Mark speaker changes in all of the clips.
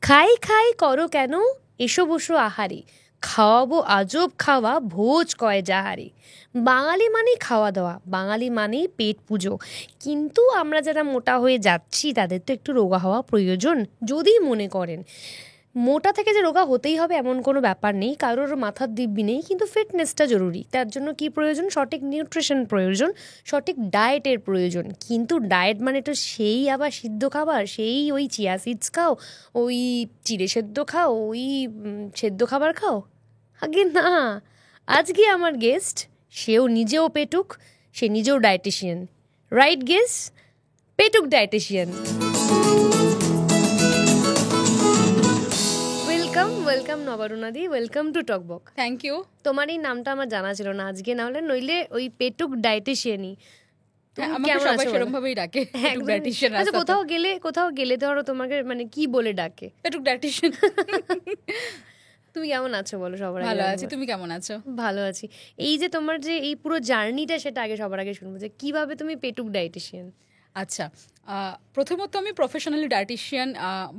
Speaker 1: খাই খাই করো কেন, এসো বসো আহারে, খাওয়াবো আজব খাওয়া, ভোজ কয় যাহারে। বাঙালি মানেই খাওয়া দাওয়া, বাঙালি মানেই পেট পুজো। কিন্তু আমরা যারা মোটা হয়ে যাচ্ছি তাদের তো একটু রোগা হওয়া প্রয়োজন। যদি মনে করেন মোটা থেকে যে রোগা হতেই হবে এমন কোনো ব্যাপার নেই, কারোর মাথার দিব্যি নেই, কিন্তু ফিটনেসটা জরুরি। তার জন্য কি প্রয়োজন? সঠিক নিউট্রিশন প্রয়োজন, সঠিক ডায়েটের প্রয়োজন। কিন্তু ডায়েট মানে তো সেই আবার সিদ্ধ খাবার, সেই ওই চিয়া সিডস খাও, ওই চিড়ে সেদ্ধ খাও, ওই সেদ্ধ খাবার খাও? আগে না। আজকে আমার গেস্ট, সেও নিজেও পেটুক, সে নিজেও ডায়েটিশিয়ান। Right guess? পেটুক ডায়েটিশিয়ান। ওয়েলকাম নবরুণাদি, welcome to Talkbak.
Speaker 2: Thank you.
Speaker 1: তোমার এই নামটা আমার জানা ছিল না, আজকে না হলে নইলে ওই পেটুক ডায়েটিশিয়ানই।
Speaker 2: আমাকে সবাই সেরকম ভাবেই ডাকে, পেটুক ডায়েটিশিয়ান।
Speaker 1: আচ্ছা, কোথাও গেলে ধরো তোমাকে মানে কি বলে ডাকে?
Speaker 2: পেটুক ডায়েটিশিয়ান।
Speaker 1: তুমি কেমন আছো বলো? সবার আগে
Speaker 2: ভালো আছি, তুমি কেমন আছো?
Speaker 1: ভালো আছি। এই যে তোমার যে এই পুরো জার্নিটা, সেটা আগে সবার আগে শুনবো, যে কিভাবে তুমি পেটুক ডায়েটিশিয়ান।
Speaker 2: আচ্ছা, প্রথমত আমি প্রফেশনালি ডায়েটিশিয়ান।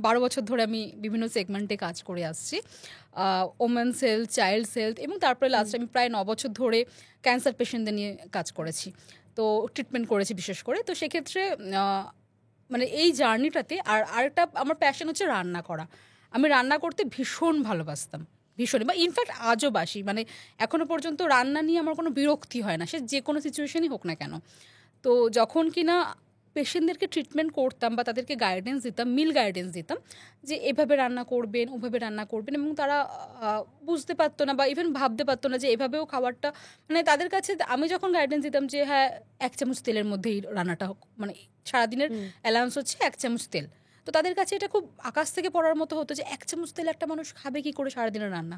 Speaker 2: 12 বছর ধরে আমি বিভিন্ন সেগমেন্টে কাজ করে আসছি, ওমেন্স হেলথ, চাইল্ডস হেলথ, এবং তারপরে লাস্ট আমি প্রায় 9 বছর ধরে ক্যান্সার পেশেন্টদের নিয়ে কাজ করেছি, তো ট্রিটমেন্ট করেছি বিশেষ করে। তো সেক্ষেত্রে মানে এই জার্নিটাতে আরেকটা আমার প্যাশন হচ্ছে রান্না করা। আমি রান্না করতে ভীষণ ভালোবাসতাম, ভীষণ, বা ইনফ্যাক্ট আজও বাসি। মানে এখনও পর্যন্ত রান্না নিয়ে আমার কোনো বিরক্তি হয় না, সে যে কোনো সিচুয়েশনই হোক না কেন। তো যখন কিনা পেশেন্টদেরকে ট্রিটমেন্ট করতাম বা তাদেরকে গাইডেন্স দিতাম, মিল গাইডেন্স দিতাম, যে এভাবে রান্না করবেন, ওভাবে রান্না করবেন, এবং তারা বুঝতে পারতো না বা ইভেন ভাবতে পারতো না যে এভাবেও খাবারটা, মানে তাদের কাছে আমি যখন গাইডেন্স দিতাম যে হ্যাঁ 1 চামচ তেলের মধ্যেই রান্নাটা হোক, মানে সারাদিনের অ্যালাউন্স হচ্ছে 1 চামচ তেল, তো তাদের কাছে এটা খুব আকাশ থেকে পড়ার মতো হতো যে 1 চামচ তেল একটা মানুষ খাবে কী করে সারাদিনের রান্না।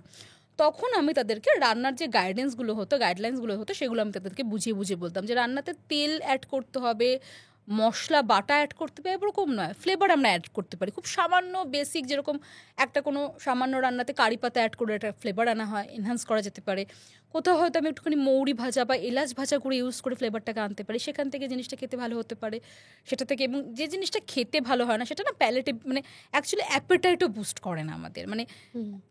Speaker 2: তখন আমি তাদেরকে রান্নার যে গাইডেন্সগুলো হতো, গাইডলাইন্সগুলো হতো, সেগুলো আমি তাদেরকে বুঝিয়ে বুঝিয়ে বলতাম যে রান্নাতে তেল অ্যাড করতে হবে, মশলা বাটা অ্যাড করতে পারি, এরকম নয়, ফ্লেভার আমরা অ্যাড করতে পারি খুব সামান্য বেসিক, যেরকম একটা কোনো সামান্য রান্নাতে কারি পাতা অ্যাড করে একটা ফ্লেভার আনা হয়, এনহান্স করা যেতে পারে। কোথাও হয়তো আমি একটুখানি মৌরি ভাজা বা এলাচ ভাজা করে ইউজ করে ফ্লেভারটাকে আনতে পারি, সেখান থেকে জিনিসটা খেতে ভালো হতে পারে সেটা থেকে। এবং যে জিনিসটা খেতে ভালো হয় না সেটা না প্যালেটে, মানে অ্যাকচুয়ালি অ্যাপেটাইটও বুস্ট করে না আমাদের। মানে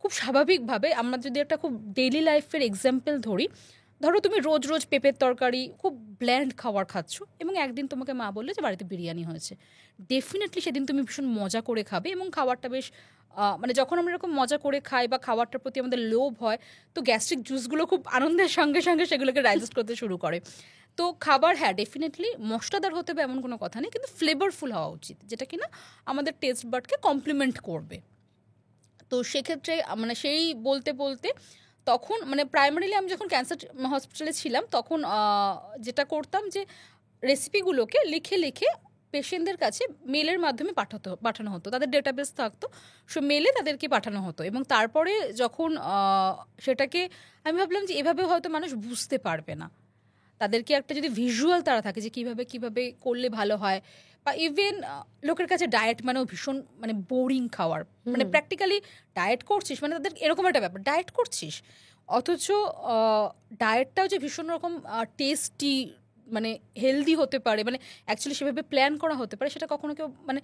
Speaker 2: খুব স্বাভাবিকভাবে আমরা যদি একটা খুব ডেইলি লাইফের এক্সাম্পল ধরো তুমি রোজ রোজ পেঁপের তরকারি খুব ব্ল্যান্ড খাবার খাচ্ছ, এবং একদিন তোমাকে মা বললে যে বাড়িতে বিরিয়ানি হয়েছে, ডেফিনেটলি সেদিন তুমি ভীষণ মজা করে খাবে, এবং খাবারটা বেশ মানে যখন আমরা এরকম মজা করে খাই বা খাবারটার প্রতি আমাদের লোভ হয়, তো গ্যাস্ট্রিক জুসগুলো খুব আনন্দের সঙ্গে সঙ্গে সেগুলোকে ডাইজেস্ট করতে শুরু করে। তো খাবার হ্যাঁ ডেফিনেটলি মশলাদার হতে হবে এমন কোনো কথা নেই, কিন্তু ফ্লেভারফুল হওয়া উচিত, যেটা কিনা আমাদের টেস্ট বাডকে কমপ্লিমেন্ট করবে। তো সেক্ষেত্রে মানে সেই বলতে বলতে তখন মানে প্রাইমারিলি আমি যখন ক্যান্সার হসপিটালে ছিলাম তখন যেটা করতাম যে রেসিপিগুলোকে লিখে লিখে পেশেন্টদের কাছে মেলের মাধ্যমে পাঠানো হতো, তাদের ডেটাবেস থাকতো, সো মেলে তাদেরকে পাঠানো হতো। এবং তারপরে যখন সেটাকে আমি ভাবলাম যে এভাবে হয়তো মানুষ বুঝতে পারবে না, তাদেরকে একটা যদি ভিজুয়াল তারা থাকে যে কীভাবে কীভাবে করলে ভালো হয়, বা ইভেন লোকের কাছে ডায়েট মানেও ভীষণ মানে বোরিং খাওয়ার, মানে প্র্যাকটিক্যালি ডায়েট করছিস মানে তাদের এরকম একটা ব্যাপার, ডায়েট করছিস অথচ ডায়েটটাও যে ভীষণ রকম টেস্টি মানে হেলদি হতে পারে, মানে অ্যাকচুয়ালি সেভাবে প্ল্যান করা হতে পারে, সেটা কখনো কেউ মানে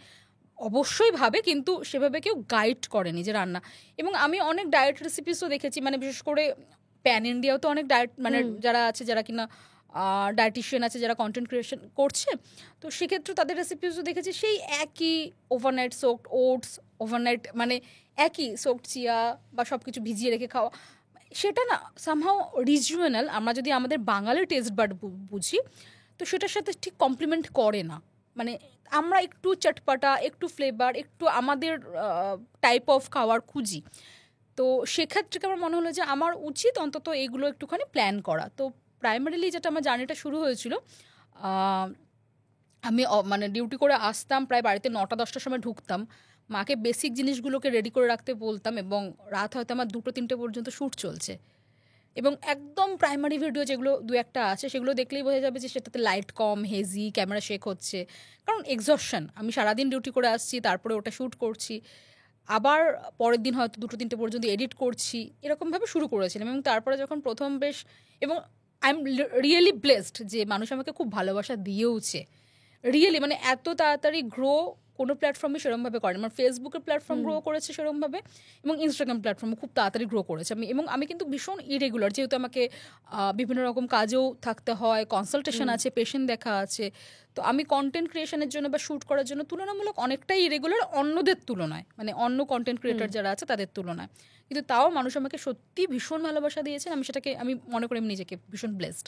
Speaker 2: অবশ্যই ভাবে কিন্তু সেভাবে কেউ গাইড করেনি যে রান্না। এবং আমি অনেক ডায়েট রেসিপিসও দেখেছি, মানে বিশেষ করে প্যান ইন্ডিয়াও তো অনেক ডায়েট মানে যারা আছে, যারা কিনা ডায়েটিশিয়ান আছে, যারা কন্টেন্ট ক্রিয়েশন করছে, তো সেক্ষেত্রে তাদের রেসিপিসও দেখেছি সেই একই ওভারনাইট সোকড ওটস, ওভারনাইট মানে একই সোকড চিয়া বা সব কিছু ভিজিয়ে রেখে খাওয়া, সেটা না সামহাও রিজিওনাল, আমরা যদি আমাদের বাঙালির টেস্ট বাড বুঝি তো সেটার সাথে ঠিক কমপ্লিমেন্ট করে না। মানে আমরা একটু চটপাটা, একটু ফ্লেভার, একটু আমাদের টাইপ অফ খাবার খুঁজি। তো সেক্ষেত্রে আমার মনে হলো যে আমার উচিত অন্তত এগুলো একটুখানি প্ল্যান করা। তো প্রাইমারিলি যেটা আমার জার্নিটা শুরু হয়েছিল, আমি মানে ডিউটি করে আসতাম, প্রায় বাড়িতে 9টা-10টার সময় ঢুকতাম, মাকে বেসিক জিনিসগুলোকে রেডি করে রাখতে বলতাম, এবং রাত হয়তো আমার 2-3টে পর্যন্ত শ্যুট চলছে। এবং একদম প্রাইমারি ভিডিও যেগুলো 2-1টা আছে সেগুলো দেখলেই বোঝা যাবে যে সেটাতে লাইট কম, হেজি, ক্যামেরা শেক হচ্ছে, কারণ এক্সস্টশন, আমি সারাদিন ডিউটি করে আসছি, তারপরে ওটা শ্যুট করছি, আবার পরের দিন হয়তো 2-3টে পর্যন্ত এডিট করছি, এরকমভাবে শুরু করেছিলাম। এবং তারপরে যখন প্রথম বেশ, এবং আই এম রিয়েলি ব্লেসড যে মানুষ আমাকে খুব ভালোবাসা দিয়েওছে, রিয়েলি মানে এত তাড়াতাড়ি গ্রো কোনো প্ল্যাটফর্মে সেরকমভাবে করেন। আমার ফেসবুকের প্ল্যাটফর্ম গ্রো করেছে সেরকমভাবে, এবং ইনস্টাগ্রাম প্ল্যাটফর্ম খুব তাড়াতাড়ি গ্রো করেছে। আমি কিন্তু ভীষণ ইরেগুলার, যেহেতু আমাকে বিভিন্ন রকম কাজেও থাকতে হয়, কনসালটেশন আছে, পেশেন্ট দেখা আছে, তো আমি কন্টেন্ট ক্রিয়েশনের জন্য বা শ্যুট করার জন্য তুলনামূলক অনেকটাই ইরেগুলার অন্যদের তুলনায়, মানে অন্য কন্টেন্ট ক্রিয়েটর যারা আছে তাদের তুলনায়। কিন্তু তাও মানুষ আমাকে সত্যি ভীষণ ভালোবাসা দিয়েছেন, আমি মনে করি আমি নিজেকে ভীষণ ব্লেসড।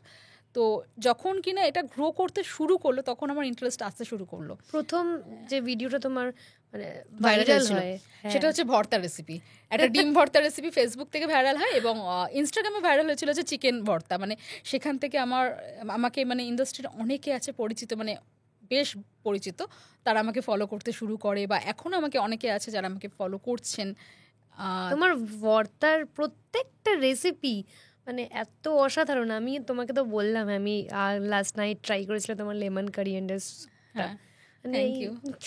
Speaker 2: তো যখন কিনা এটা গ্রো করতে শুরু করলো তখন আমার ইন্টারেস্ট আসতে শুরু করলো।
Speaker 1: প্রথম যে ভিডিওটা তোমার মানে
Speaker 2: ভাইরাল হয় সেটা হচ্ছে ভর্তা রেসিপি, একটা ডিম ভর্তা রেসিপি ফেসবুক থেকে ভাইরাল হয়, এবং ইনস্টাগ্রামে ভাইরাল হয়েছিল যে চিকেন ভর্তা। মানে সেখান থেকে আমাকে মানে ইন্ডাস্ট্রির অনেকে আছে পরিচিত, মানে বেশ পরিচিত, তারা আমাকে ফলো করতে শুরু করে, বা এখনও আমাকে অনেকে আছে যারা আমাকে ফলো করছেন।
Speaker 1: তোমার ভর্তার প্রত্যেকটা রেসিপি মানে এত অসাধারণ। আমি তোমাকে তো বললাম আমি লাস্ট নাইট ট্রাই করেছিলাম তোমার লেমন কারিয়েন্ডার, মানে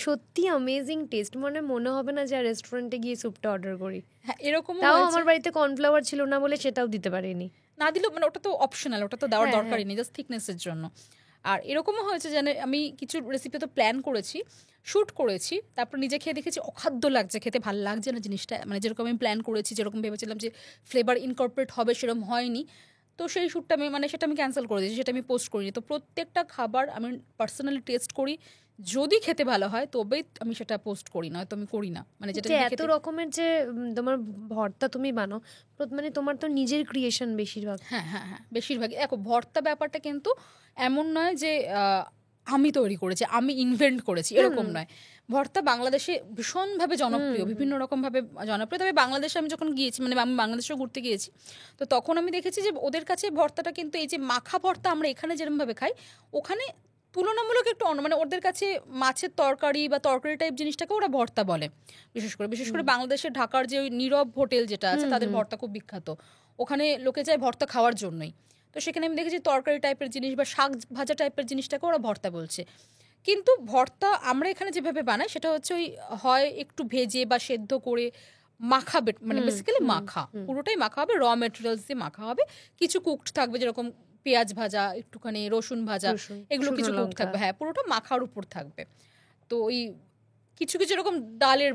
Speaker 1: সত্যি অ্যামেজিং টেস্ট। মনে হবে না যে রেস্টুরেন্টে গিয়ে স্যুপটা অর্ডার করি।
Speaker 2: হ্যাঁ, এরকম
Speaker 1: তাও আমার বাড়িতে কর্নফ্লাওয়ার ছিল না বলে সেটাও দিতে পারিনি।
Speaker 2: না দিলেও মানে ওটা তো অপশনাল, ওটা তো দেওয়ার দরকারই নেই, জাস্ট থিকনেসের জন্য। আর এরকমও হয়েছে যে আমি কিছু রেসিপি তো প্ল্যান করেছি, শ্যুট করেছি, তারপর নিজে খেয়ে দেখেছি অখাদ্য লাগছে, খেতে ভালো লাগছে না জিনিসটা, মানে যেরকম আমি প্ল্যান করেছি, যেরকম ভেবেছিলাম যে ফ্লেভার ইনকর্পোরেট হবে সেরকম হয়নি। তো সেই শ্যুটটা সেটা আমি ক্যান্সেল করে দিয়েছি, সেটা আমি পোস্ট করিনি। তো প্রত্যেকটা খাবার আমি পার্সোনালি টেস্ট করি, যদি খেতে ভালো হয় তবেই আমি সেটা পোস্ট করি, না তো আমি করি না। মানে যেটা
Speaker 1: এত রকমের যে তোমার ভর্তা তুমি বানাও, মানে তোমার তো নিজের ক্রিয়েশন বেশিরভাগ।
Speaker 2: হ্যাঁ, বেশিরভাগ। দেখো, ভর্তা ব্যাপারটা কিন্তু এমন নয় যে আমি তৈরি করেছি, আমি ইনভেন্ট করেছি, এরকম নয়। ভর্তা বাংলাদেশে ভীষণভাবে জনপ্রিয়, বিভিন্ন রকমভাবে জনপ্রিয়। তবে বাংলাদেশে আমি যখন গিয়েছি, মানে আমি বাংলাদেশেও ঘুরতে গিয়েছি, তো তখন আমি দেখেছি যে ওদের কাছে ভর্তাটা কিন্তু এই যে মাখা ভর্তা আমরা এখানে যেরকমভাবে খাই, ওখানে তুলনামূলক একটু অন্য, মানে ওদের কাছে মাছের তরকারি বা তরকারি টাইপ জিনিসটাকে ওরা ভর্তা বলে। বিশেষ করে বাংলাদেশের ঢাকার যে ওই নীরব হোটেল যেটা আছে, তাদের ভর্তা খুব বিখ্যাত, ওখানে লোকে যায় ভর্তা খাওয়ার জন্যই। তো সেখানে আমি দেখেছি তরকারি টাইপের জিনিস বা শাক ভাজা টাইপের জিনিসটাকে ওরা ভর্তা বলছে। কিন্তু ভর্তা আমরা এখানে যেভাবে বানাই সেটা হচ্ছে ওই হয় একটু ভেজে বা সেদ্ধ করে মাখা, মানে বেসিক্যালি মাখা, পুরোটাই মাখা হবে, র মেটেরিয়ালস দিয়ে মাখা হবে, কিছু কুকড থাকবে, যেরকম পেঁয়াজ ভাজা, একটুখানি রসুন ভাজা, এগুলো কিছু কুক থাকবে, হ্যাঁ পুরোটা মাখার উপর থাকবে। তো ওই কিছু এরকম ডালের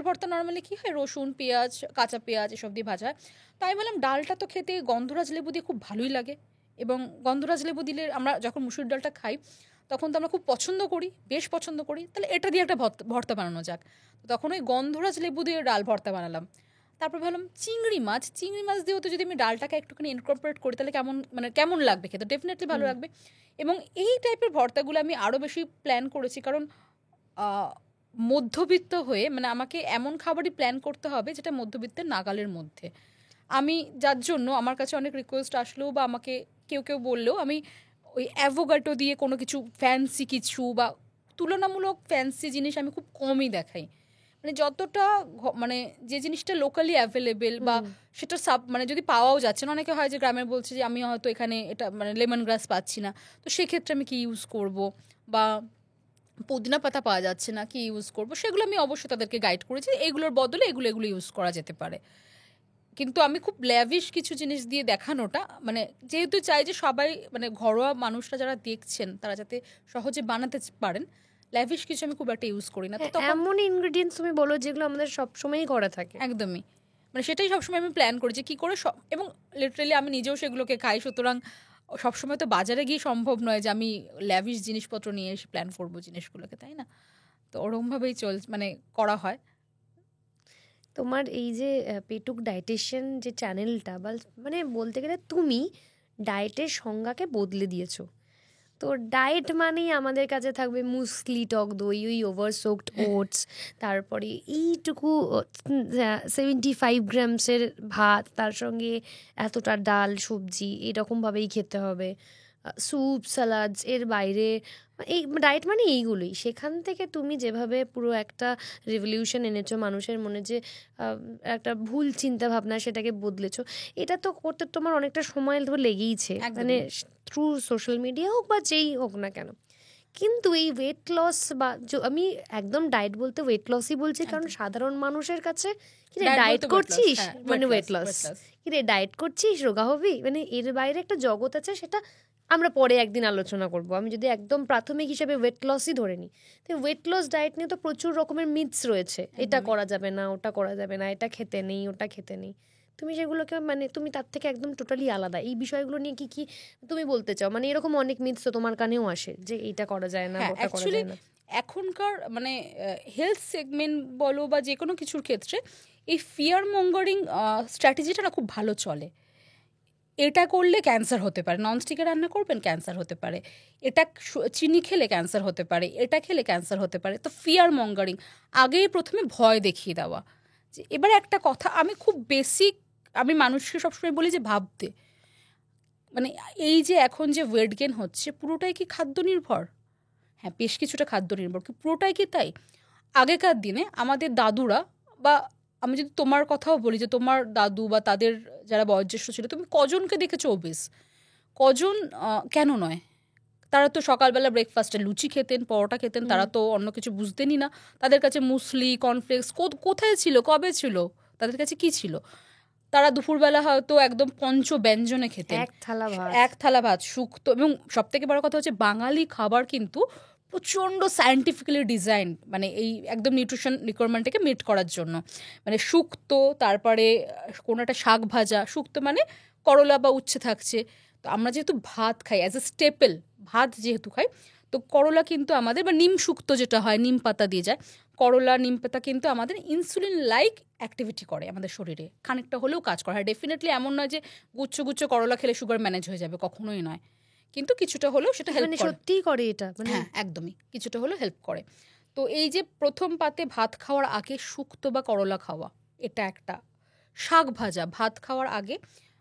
Speaker 2: ভর্তা নর্মালি কি হয়, রসুন, পেঁয়াজ, কাঁচা পেঁয়াজ এসব দিয়ে ভাজা হয়। তো আমি বললাম ডালটা তো খেতে গন্ধরাজ লেবু দিয়ে খুব ভালোই লাগে, এবং গন্ধরাজ লেবু দিলে আমরা যখন মুসুর ডালটা খাই তখন তো আমরা খুব বেশ পছন্দ করি, তাহলে এটা দিয়ে একটা ভর্তা বানানো যাক। তখন ওই গন্ধরাজ লেবু দিয়ে ডাল ভর্তা বানালাম। তারপর ভাবলাম চিংড়ি মাছ দিয়েও তো যদি আমি ডালটাকে একটুখানি ইনকর্পোরেট করি তাহলে কেমন লাগবে খেতে, ডেফিনেটলি ভালো লাগবে। এবং এই টাইপের ভর্তাগুলো আমি আরও বেশি প্ল্যান করেছি, কারণ মধ্যবিত্ত হয়ে মানে আমাকে এমন খাবারই প্ল্যান করতে হবে যেটা মধ্যবিত্তের নাগালের মধ্যে। আমি যার জন্য আমার কাছে অনেক রিকোয়েস্ট আসলেও বা আমাকে কেউ বললেও আমি ওই অ্যাভোকাডো দিয়ে কোনো কিছু ফ্যান্সি কিছু বা তুলনামূলক ফ্যান্সি জিনিস আমি খুব কমই দেখাই। মানে যতটা মানে যে জিনিসটা লোকালি অ্যাভেলেবেল বা সেটা মানে যদি পাওয়াও যাচ্ছে না, অনেকে হয় যে গ্রামের বলছে যে আমি হয়তো এখানে এটা মানে লেমন গ্রাস পাচ্ছি না, তো সেক্ষেত্রে আমি কি ইউজ করব, বা পুদিনা পাতা পাওয়া যাচ্ছে না কি ইউজ করব, সেগুলো আমি অবশ্যই তাদেরকে গাইড করেছি, এগুলোর বদলে এগুলো ইউজ করা যেতে পারে। কিন্তু আমি খুব ল্যাভিশ কিছু জিনিস দিয়ে দেখানোটা, মানে যেহেতু চাই যে সবাই মানে ঘরোয়া মানুষরা যারা দেখছেন তারা যাতে সহজে বানাতে পারেন, ল্যাভিশ কিছু আমি খুব একটা ইউজ করি না। তো
Speaker 1: এমন ইনগ্রেডিয়েন্টস তুমি বলো যেগুলো আমাদের সবসময়ই করা থাকে।
Speaker 2: একদমই, মানে সেটাই সবসময় আমি প্ল্যান করি যে কী করে এবং লিটারেলি আমি নিজেও সেগুলোকে খাই, সুতরাং সবসময় তো বাজারে গিয়ে সম্ভব নয় যে আমি ল্যাভিশ জিনিসপত্র নিয়ে এসে প্ল্যান করবো জিনিসগুলোকে, তাই না? তো ওরকমভাবেই মানে করা হয়।
Speaker 1: তোমার এই যে পেটুক ডায়েটিশিয়ান যে চ্যানেলটা, বা মানে বলতে গেলে তুমি ডায়েটের সংজ্ঞাকে বদলে দিয়েছো। তো ডায়েট মানেই আমাদের কাছে থাকবে মুসলি, টক দই, ওই ওভার সোকড ওটস, তারপরে এইটুকু 75 গ্রামসের ভাত, তার সঙ্গে এতটা ডাল, সবজি, এরকমভাবেই খেতে হবে, স্যুপ, স্যালাডস, এর বাইরে এই ডায়েট মানে এইগুলোই। সেখান থেকে তুমি যেভাবে পুরো একটা রেভলিউশন এনেছো মানুষের মনে, যে একটা ভুল চিন্তা ভাবনা সেটাকে বদলেছো, এটা তো করতে তোমার অনেকটা সময় ধরে লেগেইছে, মানে থ্রু সোশ্যাল মিডিয়া হোক বা যেই হোক না কেন। কিন্তু এই ওয়েট লস, বা আমি একদম ডায়েট বলতে ওয়েট লসই বলছি, কারণ সাধারণ মানুষের কাছে কি রে ডায়েট করছিস মানে ওয়েট লস, কি রে ডায়েট করছিস রোগা হবি, মানে এর বাইরে একটা জগৎ আছে, সেটা আমরা পরে একদিন আলোচনা করব। আমি যদি একদম প্রাথমিক হিসেবে ওয়েট লসই ধরে নিই, তো ওয়েট লস ডায়েট নিয়ে তো প্রচুর রকমের মিথস রয়েছে, এটা করা যাবে না, ওটা করা যাবে না, এটা খেতে নেই, ওটা খেতে নেই। তুমি সেগুলোকে মানে তুমি তার থেকে একদম টোটালি আলাদা, এই বিষয়গুলো নিয়ে কি কি তুমি বলতে চাও? মানে এরকম অনেক মিথস তো তোমার কানেও আসে যে এইটা করা যায় না, ওটা করা যায় না।
Speaker 2: এখনকার মানে হেলথ সেগমেন্ট বলো বা যে কোনো কিছুর ক্ষেত্রে এই ফিয়ার মঙ্গারিং স্ট্র্যাটেজিটা না খুব ভালো চলে। এটা করলে ক্যান্সার হতে পারে, ননস্টিকে রান্না করবেন ক্যান্সার হতে পারে, এটা চিনি খেলে ক্যান্সার হতে পারে, এটা খেলে ক্যান্সার হতে পারে। তো ফিয়ার মঙ্গারিং, আগেই প্রথমে ভয় দেখিয়ে দেওয়া। যে এবারে একটা কথা আমি খুব বেসিক, আমি মানুষকে সবসময় বলি যে ভাবতে, মানে এই যে এখন যে ওয়েট গেন হচ্ছে পুরোটাই কি খাদ্য নির্ভর? হ্যাঁ, বেশ কিছুটা খাদ্য নির্ভর, কি পুরোটাই কি তাই? আগেকার দিনে আমাদের দাদুরা, বা আমি যদি তোমার কথাও বলি যে তোমার দাদু বা তাদের যারা বয়োজ্যেষ্ঠ ছিল, তুমি কজনকে দেখেছো ওবেস? কজন কেন নয়? তারা তো সকালবেলা ব্রেকফাস্টে লুচি খেতেন, পরোটা খেতেন, তারা তো অন্য কিছু বুঝতেনই না। তাদের কাছে মুসলি, কর্নফ্লেক্স কোথায় ছিল, কবে ছিল, তাদের কাছে কি ছিল? তারা দুপুরবেলা হয়তো একদম পঞ্চ ব্যঞ্জনে খেতেন, এক থালা ভাত শুক্তো। এবং সব থেকে বড় কথা হচ্ছে বাঙালি খাবার কিন্তু প্রচণ্ড সায়েন্টিফিক্যালি ডিজাইন, মানে এই একদম নিউট্রিশন রিকোয়ারমেন্টটাকে মিট করার জন্য। মানে শুক্তো, তারপরে কোনো একটা শাক ভাজা, শুক্তো মানে করলা বা উচ্ছে থাকছে। তো আমরা যেহেতু ভাত খাই অ্যাজ এ স্টেপল, ভাত যেহেতু খাই, তো করলা কিন্তু আমাদের, বা নিম শুক্তো যেটা হয় নিম পাতা দিয়ে যায়, করলা নিম পাতা কিন্তু আমাদের ইনসুলিন লাইক অ্যাক্টিভিটি করে আমাদের শরীরে, খানিকটা হলেও কাজ করে। হ্যাঁ, ডেফিনেটলি এমন নয় যে গুচ্ছ গুচ্ছ করলা খেলে সুগার ম্যানেজ হয়ে যাবে, কখনোই নয়, কিন্তু কিছুটা হলেও সেটা হেল্প করে।
Speaker 1: সত্যিই করে এটা?
Speaker 2: হ্যাঁ, একদমই, কিছুটা হলেও হেল্প করে। তো এই যে প্রথম পাতে ভাত খাওয়ার আগে শুক্তো বা করলা খাওয়া, এটা একটা। শাক ভাজা ভাত খাওয়ার আগে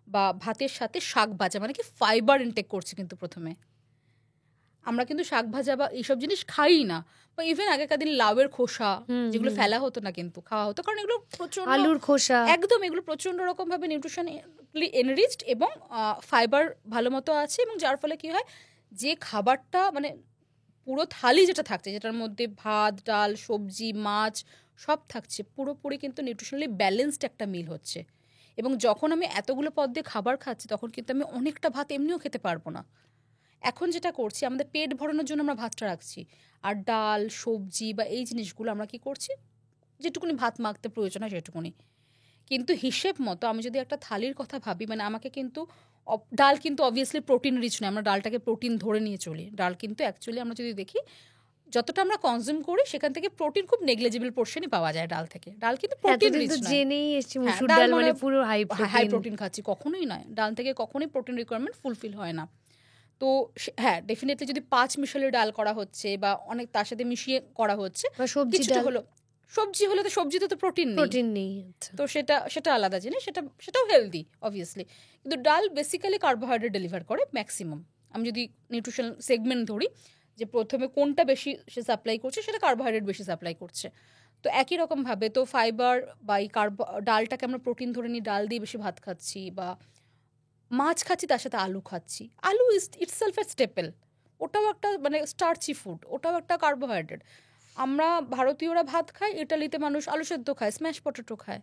Speaker 2: বা ভাতের সাথে শাক ভাজা, মানে কি ফাইবার ইনটেক করছে কিন্তু প্রথমে। আমরা কিন্তু শাক ভাজা বা এইসব জিনিস খাই না, বা ইভেন আগেকার দিন লাউয়ের খোসা যেগুলো ফেলা হতো না কিন্তু খাওয়া হতো, কারণ এগুলো প্রচন্ড,
Speaker 1: আলুর খোসা,
Speaker 2: একদম এগুলো প্রচন্ড রকম ভাবে নিউট্রিশনালি এনরিচড এবং ফাইবার ভালো মতো আছে, এবং যার ফলে কি হয়, যে খাবারটা মানে পুরো থালি যেটা থাকছে, যেটার মধ্যে ভাত, ডাল, সবজি, মাছ সব থাকছে, পুরোপুরি কিন্তু নিউট্রিশনালি ব্যালেন্সড একটা মিল হচ্ছে। এবং যখন আমি এতগুলো পদ দিয়ে খাবার খাচ্ছি, তখন কিন্তু আমি অনেকটা ভাত এমনিও খেতে পারবো না। এখন যেটা করছি, আমাদের পেট ভরানোর জন্য আমরা ভাতটা রাখছি, আর ডাল, সবজি বা এই জিনিসগুলো আমরা কি করছি, যেটুকুনি ভাত মাখতে প্রয়োজন হয় সেটুকুনি। কিন্তু হিসেব মতো আমি যদি একটা থালির কথা ভাবি, মানে আমাকে কিন্তু ডাল কিন্তু অবভিয়াসলি প্রোটিন রিচ নয়, আমরা ডালটাকে প্রোটিন ধরে নিয়ে চলি। ডাল কিন্তু অ্যাকচুয়ালি আমরা যদি দেখি, যতটা আমরা কনজিউম করি সেখান থেকে প্রোটিন খুব নেগলিজিবল পোর্শনই পাওয়া যায় ডাল থেকে। ডাল কিন্তু প্রোটিন রিচ নয়।
Speaker 1: জেনেই এসেছি মুসুর ডাল মানে পুরো হাই
Speaker 2: প্রোটিন খাচ্ছি, কখনোই নয়। ডাল থেকে কখনোই প্রোটিন রিকোয়ারমেন্ট ফুলফিল হয় না। তো হ্যাঁ, ডেফিনেটলি যদি 5 মিশালি ডাল করা হচ্ছে বা অনেক তার সাথে মিশিয়ে করা হচ্ছে, কিছুটা হলো সবজি হলে তো সবজিতে তো প্রোটিন নেই, তো সেটা আলাদা জিনিস, সেটাও হেলদি অবভিয়াসলি। কিন্তু ডাল বেসিক্যালি কার্বোহাইড্রেট ডেলিভার করে ম্যাক্সিমাম। আমি যদি নিউট্রিশন সেগমেন্ট ধরি, যে প্রথমে কোনটা বেশি সে সাপ্লাই করছে, সেটা কার্বোহাইড্রেট বেশি সাপ্লাই করছে। তো একই রকমভাবে তো ফাইবার বা এই ডালটাকে আমরা প্রোটিন ধরে নিই, ডাল দিয়ে বেশি ভাত খাচ্ছি, বা মাছ খাচ্ছি তার সাথে আলু খাচ্ছি। আলু ইটসেলফ এ স্টেপল, ওটাও একটা মানে স্টার্চি ফুড, ওটাও একটা কার্বোহাইড্রেট। আমরা ভারতীয়রা ভাত খাই, ইটালিতে মানুষ আলু সেদ্ধ খায়, স্ম্যাশ পটেটো খায়।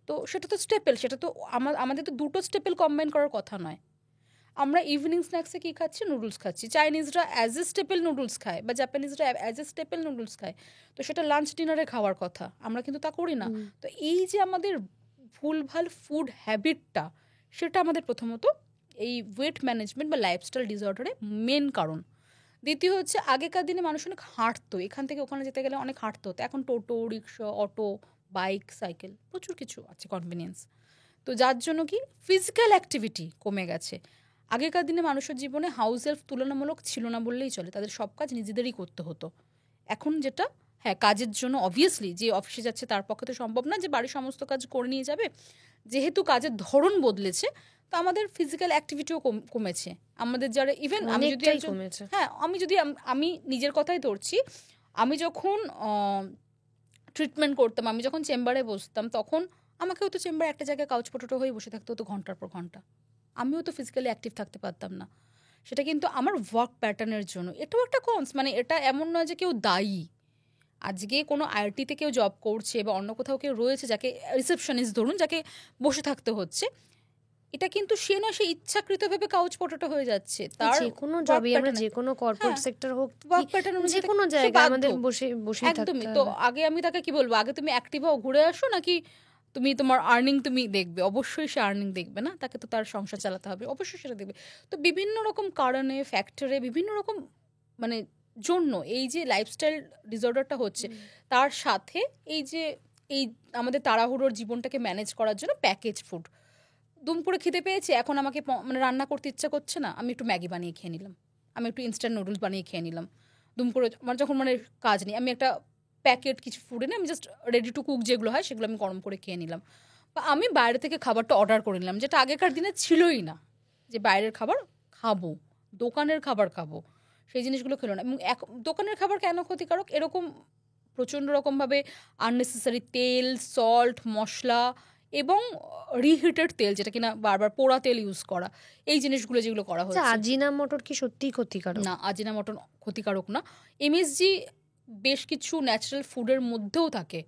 Speaker 2: তো সেটা তো স্টেপল, সেটা তো আমাদের তো দুটো স্টেপল কম্বাইন করার কথা নয়। আমরা ইভিনিং স্ন্যাক্সে কী খাচ্ছি, নুডলস খাচ্ছি। চাইনিজরা অ্যাজ এ স্টেপল নুডলস খায়, বা জাপানিজরা অ্যাজ এ স্টেপল নুডলস খায়। তো সেটা লাঞ্চ ডিনারে খাওয়ার কথা, আমরা কিন্তু তা করি না। তো এই যে আমাদের ভুলভাল ফুড হ্যাবিটটা, সেটা আমাদের প্রথমত এই ওয়েট ম্যানেজমেন্ট বা লাইফস্টাইল ডিসঅর্ডারে মেন কারণ। দ্বিতীয় হচ্ছে, আগেকার দিনে মানুষ অনেক হাঁটতো, এখান থেকে ওখানে যেতে গেলে অনেক হাঁটতে হতো। এখন টোটো, রিক্সা, অটো, বাইক, সাইকেল, প্রচুর কিছু আছে কনভিনিয়েন্স। তো যার জন্য কি ফিজিক্যাল অ্যাক্টিভিটি কমে গেছে। আগেকার দিনে মানুষের জীবনে হাউস হেল্প তুলনামূলক ছিল না বললেই চলে, তাদের সব কাজ নিজেদেরই করতে হতো। এখন যেটা, হ্যাঁ, কাজের জন্য অবভিয়াসলি যে অফিসে যাচ্ছে তার পক্ষে তো সম্ভব না যে বাড়ির সমস্ত কাজ করে নিয়ে যাবে। যেহেতু কাজের ধরন বদলেছে, তো আমাদের ফিজিক্যাল অ্যাক্টিভিটিও কমেছে আমাদের। যারা ইভেন আমি যদি আমি নিজের কথাই ধরছি, আমি যখন ট্রিটমেন্ট করতাম, আমি যখন চেম্বারে বসতাম, তখন আমাকেও তো চেম্বারে একটা জায়গায় কাউচ পটেটো হয়ে বসে থাকতে হতো ঘন্টার পর ঘন্টা। আমিও তো ফিজিক্যালি অ্যাক্টিভ থাকতে পারতাম না। সেটা কিন্তু আমার ওয়ার্ক প্যাটার্নের জন্য। এটাও একটা মানে এটা এমন নয় যে কেউ দায়ী। আজকে কোনো আইআইটিতে কেউ জব করছে বা অন্য কোথাও কেউ রয়েছে, যাকে রিসেপশনিস্ট ধরুন, যাকে বসে থাকতে হচ্ছে, এটা কিন্তু সে না, সে ইচ্ছাকৃতভাবে কাউচ পটেটো হয়ে যাচ্ছে। তার
Speaker 1: যে কোনো জবই, আমরা যে কোনো কর্পোরেট সেক্টর হোক,
Speaker 2: ওয়ার্ক প্যাটার্ন
Speaker 1: যে কোনো জায়গায় আমাদের বসে
Speaker 2: একদমই। তো আগে আমি তাকে কি বলবো, আগে তুমি অ্যাক্টিভ হও, ঘুরে আসো, নাকি তুমি তোমার আর্নিং তুমি দেখবে? অবশ্যই সে আর্নিং দেখবে না, তাকে তো তার সংসার চালাতে হবে, অবশ্যই সেটা দেখবে। তো বিভিন্ন রকম কারণে, ফ্যাক্টরে, বিভিন্ন রকম মানে জন্য এই যে লাইফস্টাইল ডিসঅর্ডারটা হচ্ছে, তার সাথে এই যে এই আমাদের তাড়াহুড়োর জীবনটাকে ম্যানেজ করার জন্য প্যাকেজ ফুড, দুম করে খিদে পেয়েছে, এখন আমাকে মানে রান্না করতে ইচ্ছা করছে না, আমি একটু ম্যাগি বানিয়ে খেয়ে নিলাম, আমি একটু ইনস্ট্যান্ট নুডলস বানিয়ে খেয়ে নিলাম, দুম করে আমার যখন মানে কাজ নেই, আমি একটা প্যাকেট কিছু ফুড এনে আমি জাস্ট রেডি টু কুক যেগুলো হয় সেগুলো আমি গরম করে খেয়ে নিলাম। বা আমি বাইরে থেকে খাবারটা অর্ডার করে নিলাম, যেটা আগেকার দিনে ছিলই না, যে বাইরের খাবার খাবো, দোকানের খাবার খাবো, সেই জিনিসগুলো খেলো না। এবং দোকানের খাবার কেন ক্ষতিকারক? এরকম প্রচণ্ড রকমভাবে আননেসেসারি তেল, সল্ট, মশলা এবং রিহিটেড তেল, যেটা কিনা বারবার পোড়া তেল ইউজ করা, এই জিনিসগুলো যেগুলো করা হচ্ছে।
Speaker 1: আজিনামোটোর কি সত্যিই ক্ষতিকারক?
Speaker 2: না, আজিনামোটো ক্ষতিকারক না। এমএসজি বেশ কিছু ন্যাচারাল ফুডের মধ্যেও থাকে,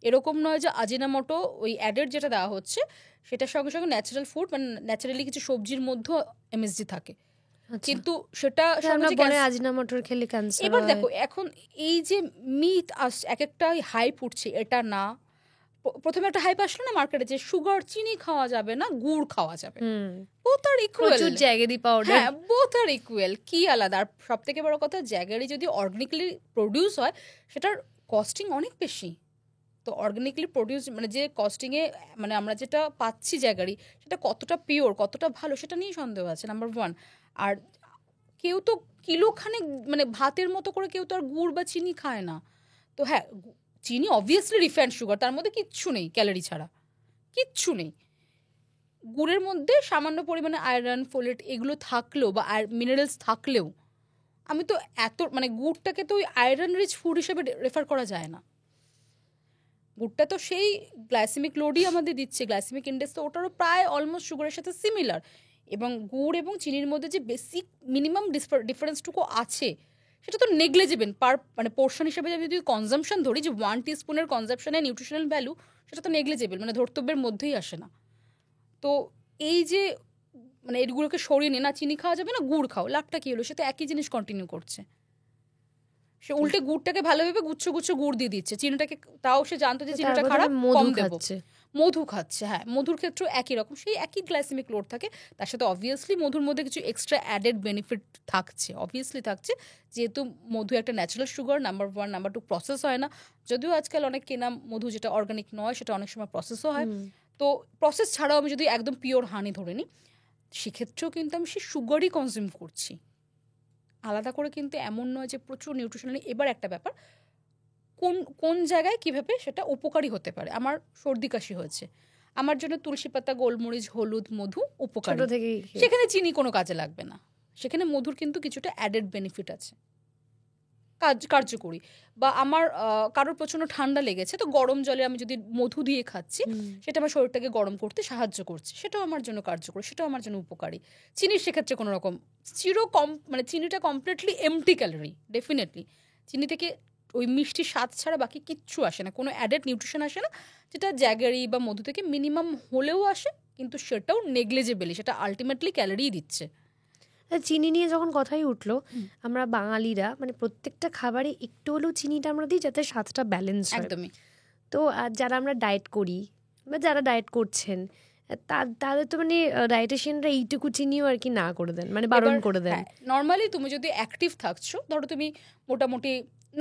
Speaker 2: এরকম নয় যে আজিনামোটো ওই অ্যাডেড যেটা দেওয়া হচ্ছে সেটার সঙ্গে সঙ্গে ন্যাচারাল ফুড মানে ন্যাচারালি কিছু সবজির মধ্যেও এমএসজি থাকে, কিন্তু সেটা
Speaker 1: আজিনামোটোর খেলে ক্যান্সার।
Speaker 2: এবার দেখো, এখন এই যে মিথ এক একটা হাইপ উঠছে, এটা না, প্রথমে একটা হাইপ আসলো না মার্কেটে যে সুগার, চিনি খাওয়া যাবে না, গুড় খাওয়া যাবে, বোথ আর ইকুয়াল,
Speaker 1: প্রচুর জ্যাগেরি পাউডার,
Speaker 2: হ্যাঁ বোথ আর ইকুয়াল, কি আলাদা? আর সব থেকে বড় কথা, জ্যাগেরি যদি অর্গানিকলি প্রডিউস হয় সেটার কস্টিং অনেক বেশি। তো অর্গানিকলি প্রডিউস মানে যে কস্টিংয়ে মানে আমরা যেটা পাচ্ছি জ্যাগারি, সেটা কতটা পিওর, কতটা ভালো, সেটা নিয়েই সন্দেহ আছে, নাম্বার ওয়ান। আর কেউ তো কিলোখানে মানে ভাতের মতো করে কেউ তো আর গুড় বা চিনি খায় না। তো হ্যাঁ, চিনি অবভিয়াসলি রিফাইন্ড সুগার, তার মধ্যে কিচ্ছু নেই, ক্যালোরি ছাড়া কিচ্ছু নেই। গুড়ের মধ্যে সামান্য পরিমাণে আয়রন, ফোলেট এগুলো থাকলেও বা মিনারেলস থাকলেও, আমি তো এত মানে গুড়টাকে তো ওই আয়রন রিচ ফুড হিসেবে রেফার করা যায় না। গুড়টা তো সেই গ্লাইসেমিক লোডই আমাদের দিচ্ছে, গ্লাইসেমিক ইন্ডেক্স তো ওটারও প্রায় অলমোস্ট সুগারের সাথে সিমিলার। এবং গুড় এবং চিনির মধ্যে যে বেসিক মিনিমাম ডিফারেন্সটুকু আছে সেটা তো নেগলিজেবল মানে পোর্শন হিসেবে যদি কনজাম্পশন ধরি, যে 1 টিস্পুনের কনজাম্পশনের নিউট্রিশনাল ভ্যালু, সেটা তো নেগলিজেবল, মানে ধর্তব্যের মধ্যেই আসে না। তো এই যে মানে এগুলোকে সরিয়ে নিয়ে, না চিনি খাওয়া যাবে না গুড় খাও, লাভটা কি হলো? সে তো একই জিনিস কন্টিনিউ করছে। সে উল্টে গুড়টাকে ভালোভাবে গুচ্ছ গুচ্ছ গুড় দিয়ে দিচ্ছে, চিনিটাকে তাও সে জানতো যে চিনিটা খারাপ, কম দেবো, মধু খাচ্ছে। হ্যাঁ, মধুর ক্ষেত্রেও একই রকম, সেই একই গ্লাইসেমিক লোড থাকে, তার সাথে অবভিয়াসলি মধুর মধ্যে কিছু এক্সট্রা অ্যাডেড বেনিফিট থাকছে, অবভিয়াসলি থাকছে, যেহেতু মধু একটা natural sugar, number one. Number two, process হয় না, যদিও আজকাল অনেক কেনা মধু যেটা অর্গানিক নয় সেটা অনেক সময় প্রসেসও হয়। তো প্রসেস ছাড়াও আমি যদি একদম পিওর হানি ধরে নিই, সেক্ষেত্রেও কিন্তু আমি সেই সুগারই কনজিউম করছি, আলাদা করে কিন্তু এমন নয় যে প্রচুর নিউট্রিশনাল। এবার একটা ব্যাপার, কোন কোন জায়গায় কিভাবে সেটা উপকারী হতে পারে। আমার সর্দি কাশি হয়েছে, আমার জন্য তুলসী পাতা, গোলমরিচ, হলুদ, মধু উপকারী, সেখানে চিনি কোনো কাজে লাগবে না, সেখানে মধুর কিন্তু কিছুটা অ্যাডেড বেনিফিট আছে, কার্যকরী। বা আমার কারোর প্রচণ্ড ঠান্ডা লেগেছে, তো গরম জলে আমি যদি মধু দিয়ে খাচ্ছি, সেটা আমার শরীরটাকে গরম করতে সাহায্য করছে, সেটাও আমার জন্য কার্যকরী, সেটাও আমার জন্য উপকারী। চিনির সেক্ষেত্রে কোনো রকম মানে চিনিটা কমপ্লিটলি এমটি ক্যালোরি, ডেফিনেটলি চিনি থেকে ওই মিষ্টি স্বাদ ছাড়া বাকি কিচ্ছু আসে না, কোনো অ্যাডেড নিউট্রিশন আসে না, যেটা জ্যাগারি বা মধু থেকে মিনিমাম হলেও আসে, কিন্তু সেটাও নেগলিজেবলি, সেটা আলটিমেটলি ক্যালোরিই দিচ্ছে।
Speaker 1: চিনি নিয়ে যখন কথাই উঠলো, আমরা বাঙালিরা মানে প্রত্যেকটা খাবারে একটু হলেও চিনিটা আমরা দিই যাতে স্বাদটা ব্যালেন্স হয়।
Speaker 2: একদমই।
Speaker 1: তো যারা আমরা ডায়েট করি বা যারা ডায়েট করছেন, তাদের তো মানে ডায়েটিশিয়ানরা এইটুকু চিনিও আর কি না করে দেন, মানে বারণ করে দেন।
Speaker 2: নর্মালি তুমি যদি অ্যাক্টিভ থাকছো, ধরো তুমি মোটামুটি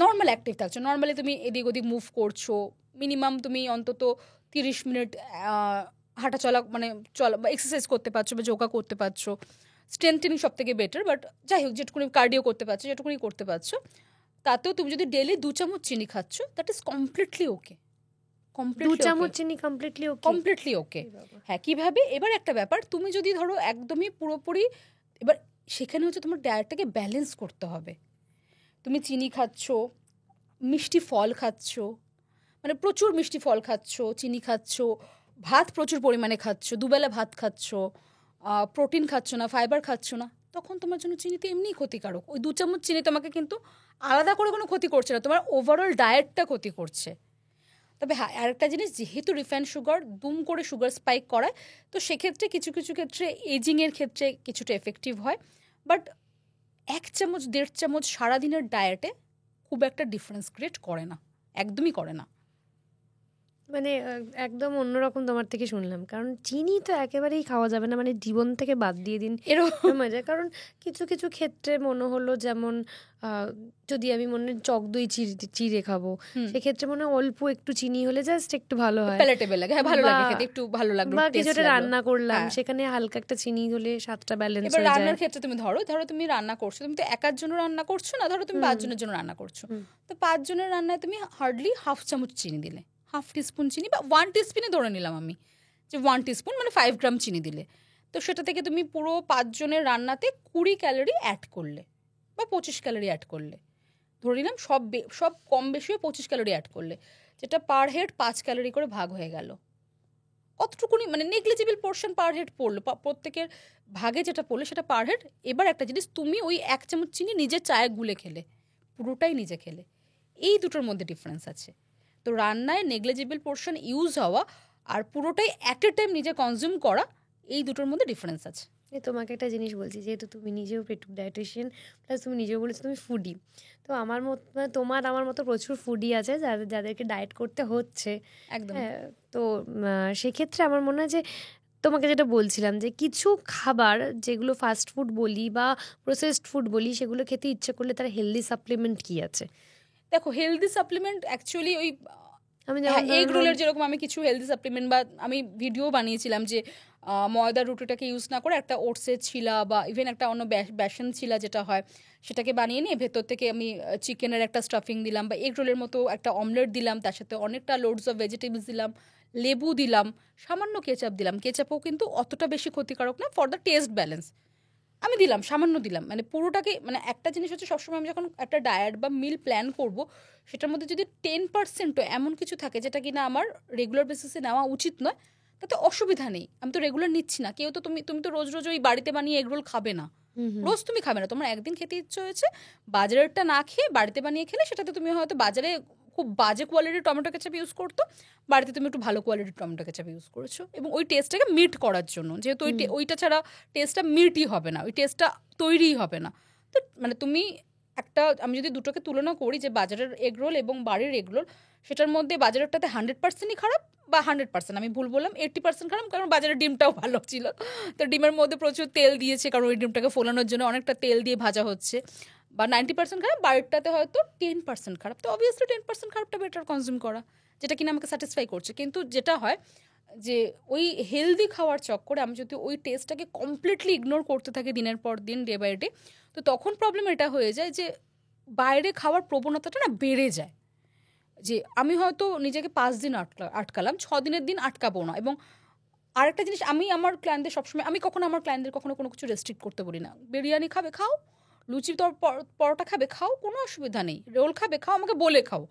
Speaker 2: নর্মাল অ্যাক্টিভ থাকছো, নর্মালি তুমি এদিক ওদিক মুভ করছো, মিনিমাম তুমি অন্তত 30 মিনিট হাঁটা চলা মানে চলা বা এক্সারসাইজ করতে পারছো বা যোগা করতে পারছো, স্ট্রেংথেনিং সব থেকে বেটার, বাট যাই হোক যেটুকুনি কার্ডিও করতে পারছো, যেটুকুনি করতে পারছো, তাতেও তুমি যদি ডেলি 2 চামচ চিনি খাচ্ছ, দ্যাট ইজ কমপ্লিটলি ওকে।
Speaker 1: 2 চামচ চিনি
Speaker 2: কমপ্লিটলি ওকে। হ্যাঁ, কিভাবে? এবার একটা ব্যাপার, তুমি যদি ধরো একদমই পুরোপুরি, এবার সেখানে হচ্ছে তোমার ডায়েটটাকে ব্যালেন্স করতে হবে। তুমি চিনি খাচ্ছ, মিষ্টি ফল খাচ্ছ, মানে প্রচুর মিষ্টি ফল খাচ্ছ, চিনি খাচ্ছ, ভাত প্রচুর পরিমাণে খাচ্ছ, দুবেলা ভাত খাচ্ছ, প্রোটিন খাচ্ছ না, ফাইবার খাচ্ছ না, তখন তোমার জন্য চিনি তো এমনিই ক্ষতিকারক। ওই 2 চামচ চিনি তোমাকে কিন্তু আলাদা করে কোনো ক্ষতি করছে না, তোমার ওভারঅল ডায়েটটা ক্ষতি করছে। তবে হ্যাঁ, আরেকটা জিনিস, যেহেতু রিফাইন্ড সুগার দুম করে সুগার স্পাইক করায়, তো সেক্ষেত্রে কিছু কিছু ক্ষেত্রে এজিংয়ের ক্ষেত্রে কিছুটা এফেক্টিভ হয়। বাট 1 চামচ 1.5 চামচ সারাদিনের ডায়েটে খুব একটা ডিফারেন্স ক্রিয়েট করে না, একদমই করে না।
Speaker 1: মানে একদম অন্যরকম তোমার থেকে শুনলাম, কারণ চিনি তো একেবারেই খাওয়া যাবে না, মানে জীবন থেকে বাদ দিয়ে দিন
Speaker 2: এরকম
Speaker 1: মজা। কারণ কিছু কিছু ক্ষেত্রে মনে হলো, যেমন যদি আমি মনে টক দই চিড়ে খাবো, সেক্ষেত্রে মনে হয় অল্প একটু চিনি হলে জাস্ট একটু ভালো হয়,
Speaker 2: প্যালেটেবল লাগে, হ্যাঁ ভালো লাগে খেতে, একটু ভালো লাগলো,
Speaker 1: বা কিছুটা রান্না করলাম
Speaker 2: হ্যাঁ।
Speaker 1: সেখানে হালকা একটা চিনি হলে স্বাদটা ব্যালেন্স
Speaker 2: এবার
Speaker 1: হয়ে যায়।
Speaker 2: রান্নার ক্ষেত্রে তুমি ধরো তুমি রান্না করছো, তুমি তো একার জন্য রান্না করছো না, ধরো তুমি 5 জনের জন্য রান্না করছো, তো 5 জনের রান্নায় তুমি হার্ডলি হাফ চামচ চিনি দিলে, হাফ টিস্পুন চিনি বা 1 টিস্পুনে ধরে নিলাম আমি, যে 1 টিস্পুন মানে 5 গ্রাম চিনি দিলে, তো সেটা থেকে তুমি পুরো 5 জনের রান্নাতে 20 ক্যালোরি অ্যাড করলে বা 25 ক্যালোরি অ্যাড করলে, ধরে নিলাম সব কম বেশি 25 ক্যালোরি অ্যাড করলে, যেটা পার হেড 5 ক্যালোরি করে ভাগ হয়ে গেল। কতটুকুনি মানে নেগলিজিবল পোর্শন পার হেড পড়লো, প্রত্যেকের ভাগে যেটা পড়লো সেটা পার হেড। এবার একটা জিনিস, তুমি ওই 1 চামচ চিনি নিজের চায়ে গুলে খেলে, পুরোটাই নিজে খেলে, এই দুটোর মধ্যে ডিফারেন্স আছে। তো রান্নায় নেগলিজিবল পোর্শন ইউজ হওয়া আর পুরোটাই অ্যাট এ টাইম নিজে কনজিউম করা, এই দুটোর মধ্যে ডিফারেন্স আছে।
Speaker 1: তোমাকে একটা জিনিস বলছি, যেহেতু তুমি নিজেও পেটুক ডায়েটিশিয়ান, প্লাস তুমি নিজেও বলেছো তুমি ফুডি, তো আমার মতো তোমার আমার মতো প্রচুর ফুডি আছে যাদেরকে ডায়েট করতে হচ্ছে
Speaker 2: একদম।
Speaker 1: তো সেক্ষেত্রে আমার মনে হয় যে তোমাকে যেটা বলছিলাম, যে কিছু খাবার যেগুলো ফাস্ট ফুড বলি বা প্রসেসড ফুড বলি, সেগুলো খেতে ইচ্ছে করলে তার হেলদি সাপ্লিমেন্ট কি আছে?
Speaker 2: দেখো, হেলদি সাপ্লিমেন্ট অ্যাকচুয়ালি ওই
Speaker 1: আমি
Speaker 2: এগ রোলের যেরকম আমি কিছু হেলদি সাপ্লিমেন্ট, বা আমি ভিডিও বানিয়েছিলাম যে ময়দার রুটিটাকে ইউজ না করে একটা ওটসের ছিলা বা ইভেন একটা অন্য বেসন ছিলা যেটা হয় সেটাকে বানিয়ে নিয়ে ভেতর থেকে আমি চিকেনের একটা স্টাফিং দিলাম, বা এগ রোলের মতো একটা অমলেট দিলাম, তার সাথে অনেকটা লোডস অফ ভেজিটেবলস দিলাম, লেবু দিলাম, সামান্য কেচাপ দিলাম, কেচাপও কিন্তু অতটা বেশি ক্ষতিকারক না, ফর দ্য টেস্ট ব্যালেন্স আমি দিলাম, সামান্য দিলাম, মানে পুরোটাকে, মানে একটা জিনিস হচ্ছে সবসময় আমি যখন একটা ডায়েট বা মিল প্ল্যান করব, সেটার মধ্যে যদি 10%ও এমন কিছু থাকে যেটা কিনা আমার রেগুলার বেসিসে নেওয়া উচিত নয়, তাতে অসুবিধা নেই, আমি তো রেগুলার নিচ্ছি না। কেউ তো তুমি তো রোজ রোজ ওই বাড়িতে বানিয়ে এগরোল খাবে না, রোজ তুমি খাবে না, তোমার একদিন খেতে ইচ্ছে হয়েছে, বাজারেরটা না খেয়ে বাড়িতে বানিয়ে খেলে, সেটাতে তুমি হয়তো বাজারে খুব বাজে কোয়ালিটির টমেটো কেচাপ ইউজ করতো, বাড়িতে তুমি একটু ভালো কোয়ালিটির টমেটো কেচাপ ইউজ করেছো, এবং ওই টেস্টটাকে মিট করার জন্য, যেহেতু ওইটা ছাড়া টেস্টটা মিটই হবে না, ওই টেস্টটা তৈরিই হবে না। তো মানে তুমি একটা, আমি যদি দুটোকে তুলনা করি, যে বাজারের এগরোল এবং বাড়ির এগরোল, সেটার মধ্যে বাজারেরটাতে 100%ই খারাপ, বা 100%, আমি ভুল বললাম, 80% খারাপ, কারণ বাজারের ডিমটাও ভালো ছিল, তো ডিমের মধ্যে প্রচুর তেল দিয়েছে, কারণ ওই ডিমটাকে ফোলানোর জন্য অনেকটা তেল দিয়ে ভাজা হচ্ছে, বা 90% খারাপ, বাড়িরটাতে হয়তো 10% খারাপ, তো অবভিয়াসলি 10% খারাপটা বেটার কনজিউম করা, যেটা কিনা আমাকে স্যাটিসফাই করছে। কিন্তু যেটা হয় যে ওই হেলদি খাওয়ার চক্করে আমি যদি ওই টেস্টটাকে কমপ্লিটলি ইগনোর করতে থাকি দিনের পর দিন, ডে বাই ডে, তো তখন প্রবলেম এটা হয়ে যায় যে বাইরে খাওয়ার প্রবণতাটা না বেড়ে যায়, যে আমি হয়তো নিজেকে 5 দিন আটকালাম, 6 দিনের দিন আটকাবো না। এবং আরেকটা জিনিস, আমি আমার ক্লায়েন্টদের সবসময়, আমি কখনো আমার ক্লায়েন্টদের কখনো কোনো কিছু রেস্ট্রিক্ট করতে বলি না। বিরিয়ানি খাবে খাও, লুচি পরোটা খাবে খাও, কোনো অসুবিধা নেই, রোল খাবে খাও, আমাকে বলে খাও,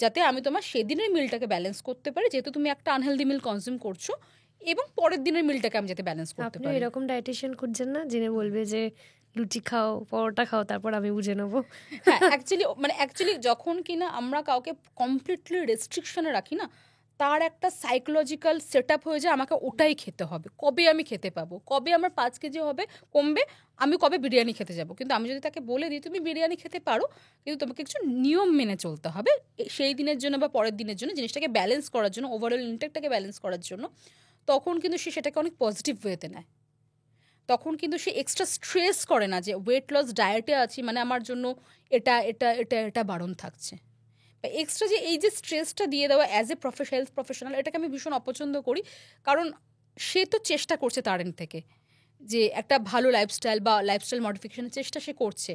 Speaker 2: যাতে আমি তোমার সেদিনের মিলটাকে ব্যালেন্স করতে পারি, যেহেতু তুমি একটা আনহেলদি মিল কনজিউম করছো, এবং পরের দিনের মিলটাকে আমি যাতে ব্যালেন্স করতে
Speaker 1: আপনি
Speaker 2: পারি।
Speaker 1: এরকম ডায়েটিশিয়ান খুঁজছেন না যিনি বলবে যে লুচি খাও, পরোটা খাও, তারপর আমি বুঝে নেবো?
Speaker 2: হ্যাঁ, অ্যাকচুয়ালি যখন কিনা আমরা কাউকে কমপ্লিটলি রেস্ট্রিকশনে রাখি না, তার একটা সাইকোলজিক্যাল সেট আপ হয়ে যায়, আমাকে ওটাই খেতে হবে, কবে আমি খেতে পাবো, কবে আমার 5 কেজি হবে কমবে, আমি কবে বিরিয়ানি খেতে যাব। কিন্তু আমি যদি তাকে বলে দিই তুমি বিরিয়ানি খেতে পারো, কিন্তু তোমাকে কিছু নিয়ম মেনে চলতে হবে সেই দিনের জন্য বা পরের দিনের জন্য, জিনিসটাকে ব্যালেন্স করার জন্য, ওভারঅল ইনটেকটাকে ব্যালেন্স করার জন্য, তখন কিন্তু সে সেটাকে অনেক পজিটিভ ওয়েতে নেয়। তখন কিন্তু সে এক্সট্রা স্ট্রেস করে না যে ওয়েট লস ডায়েটে আছি মানে আমার জন্য এটা এটা এটা এটা বারণ থাকছে, বা এক্সট্রা যে এই যে স্ট্রেসটা দিয়ে দেওয়া অ্যাজ এ হেলথ প্রফেশনাল, এটাকে আমি ভীষণ অপছন্দ করি। কারণ সে তো চেষ্টা করছে তার এন্ড থেকে যে একটা ভালো লাইফস্টাইল বা লাইফস্টাইল মডিফিকেশনের চেষ্টা সে করছে,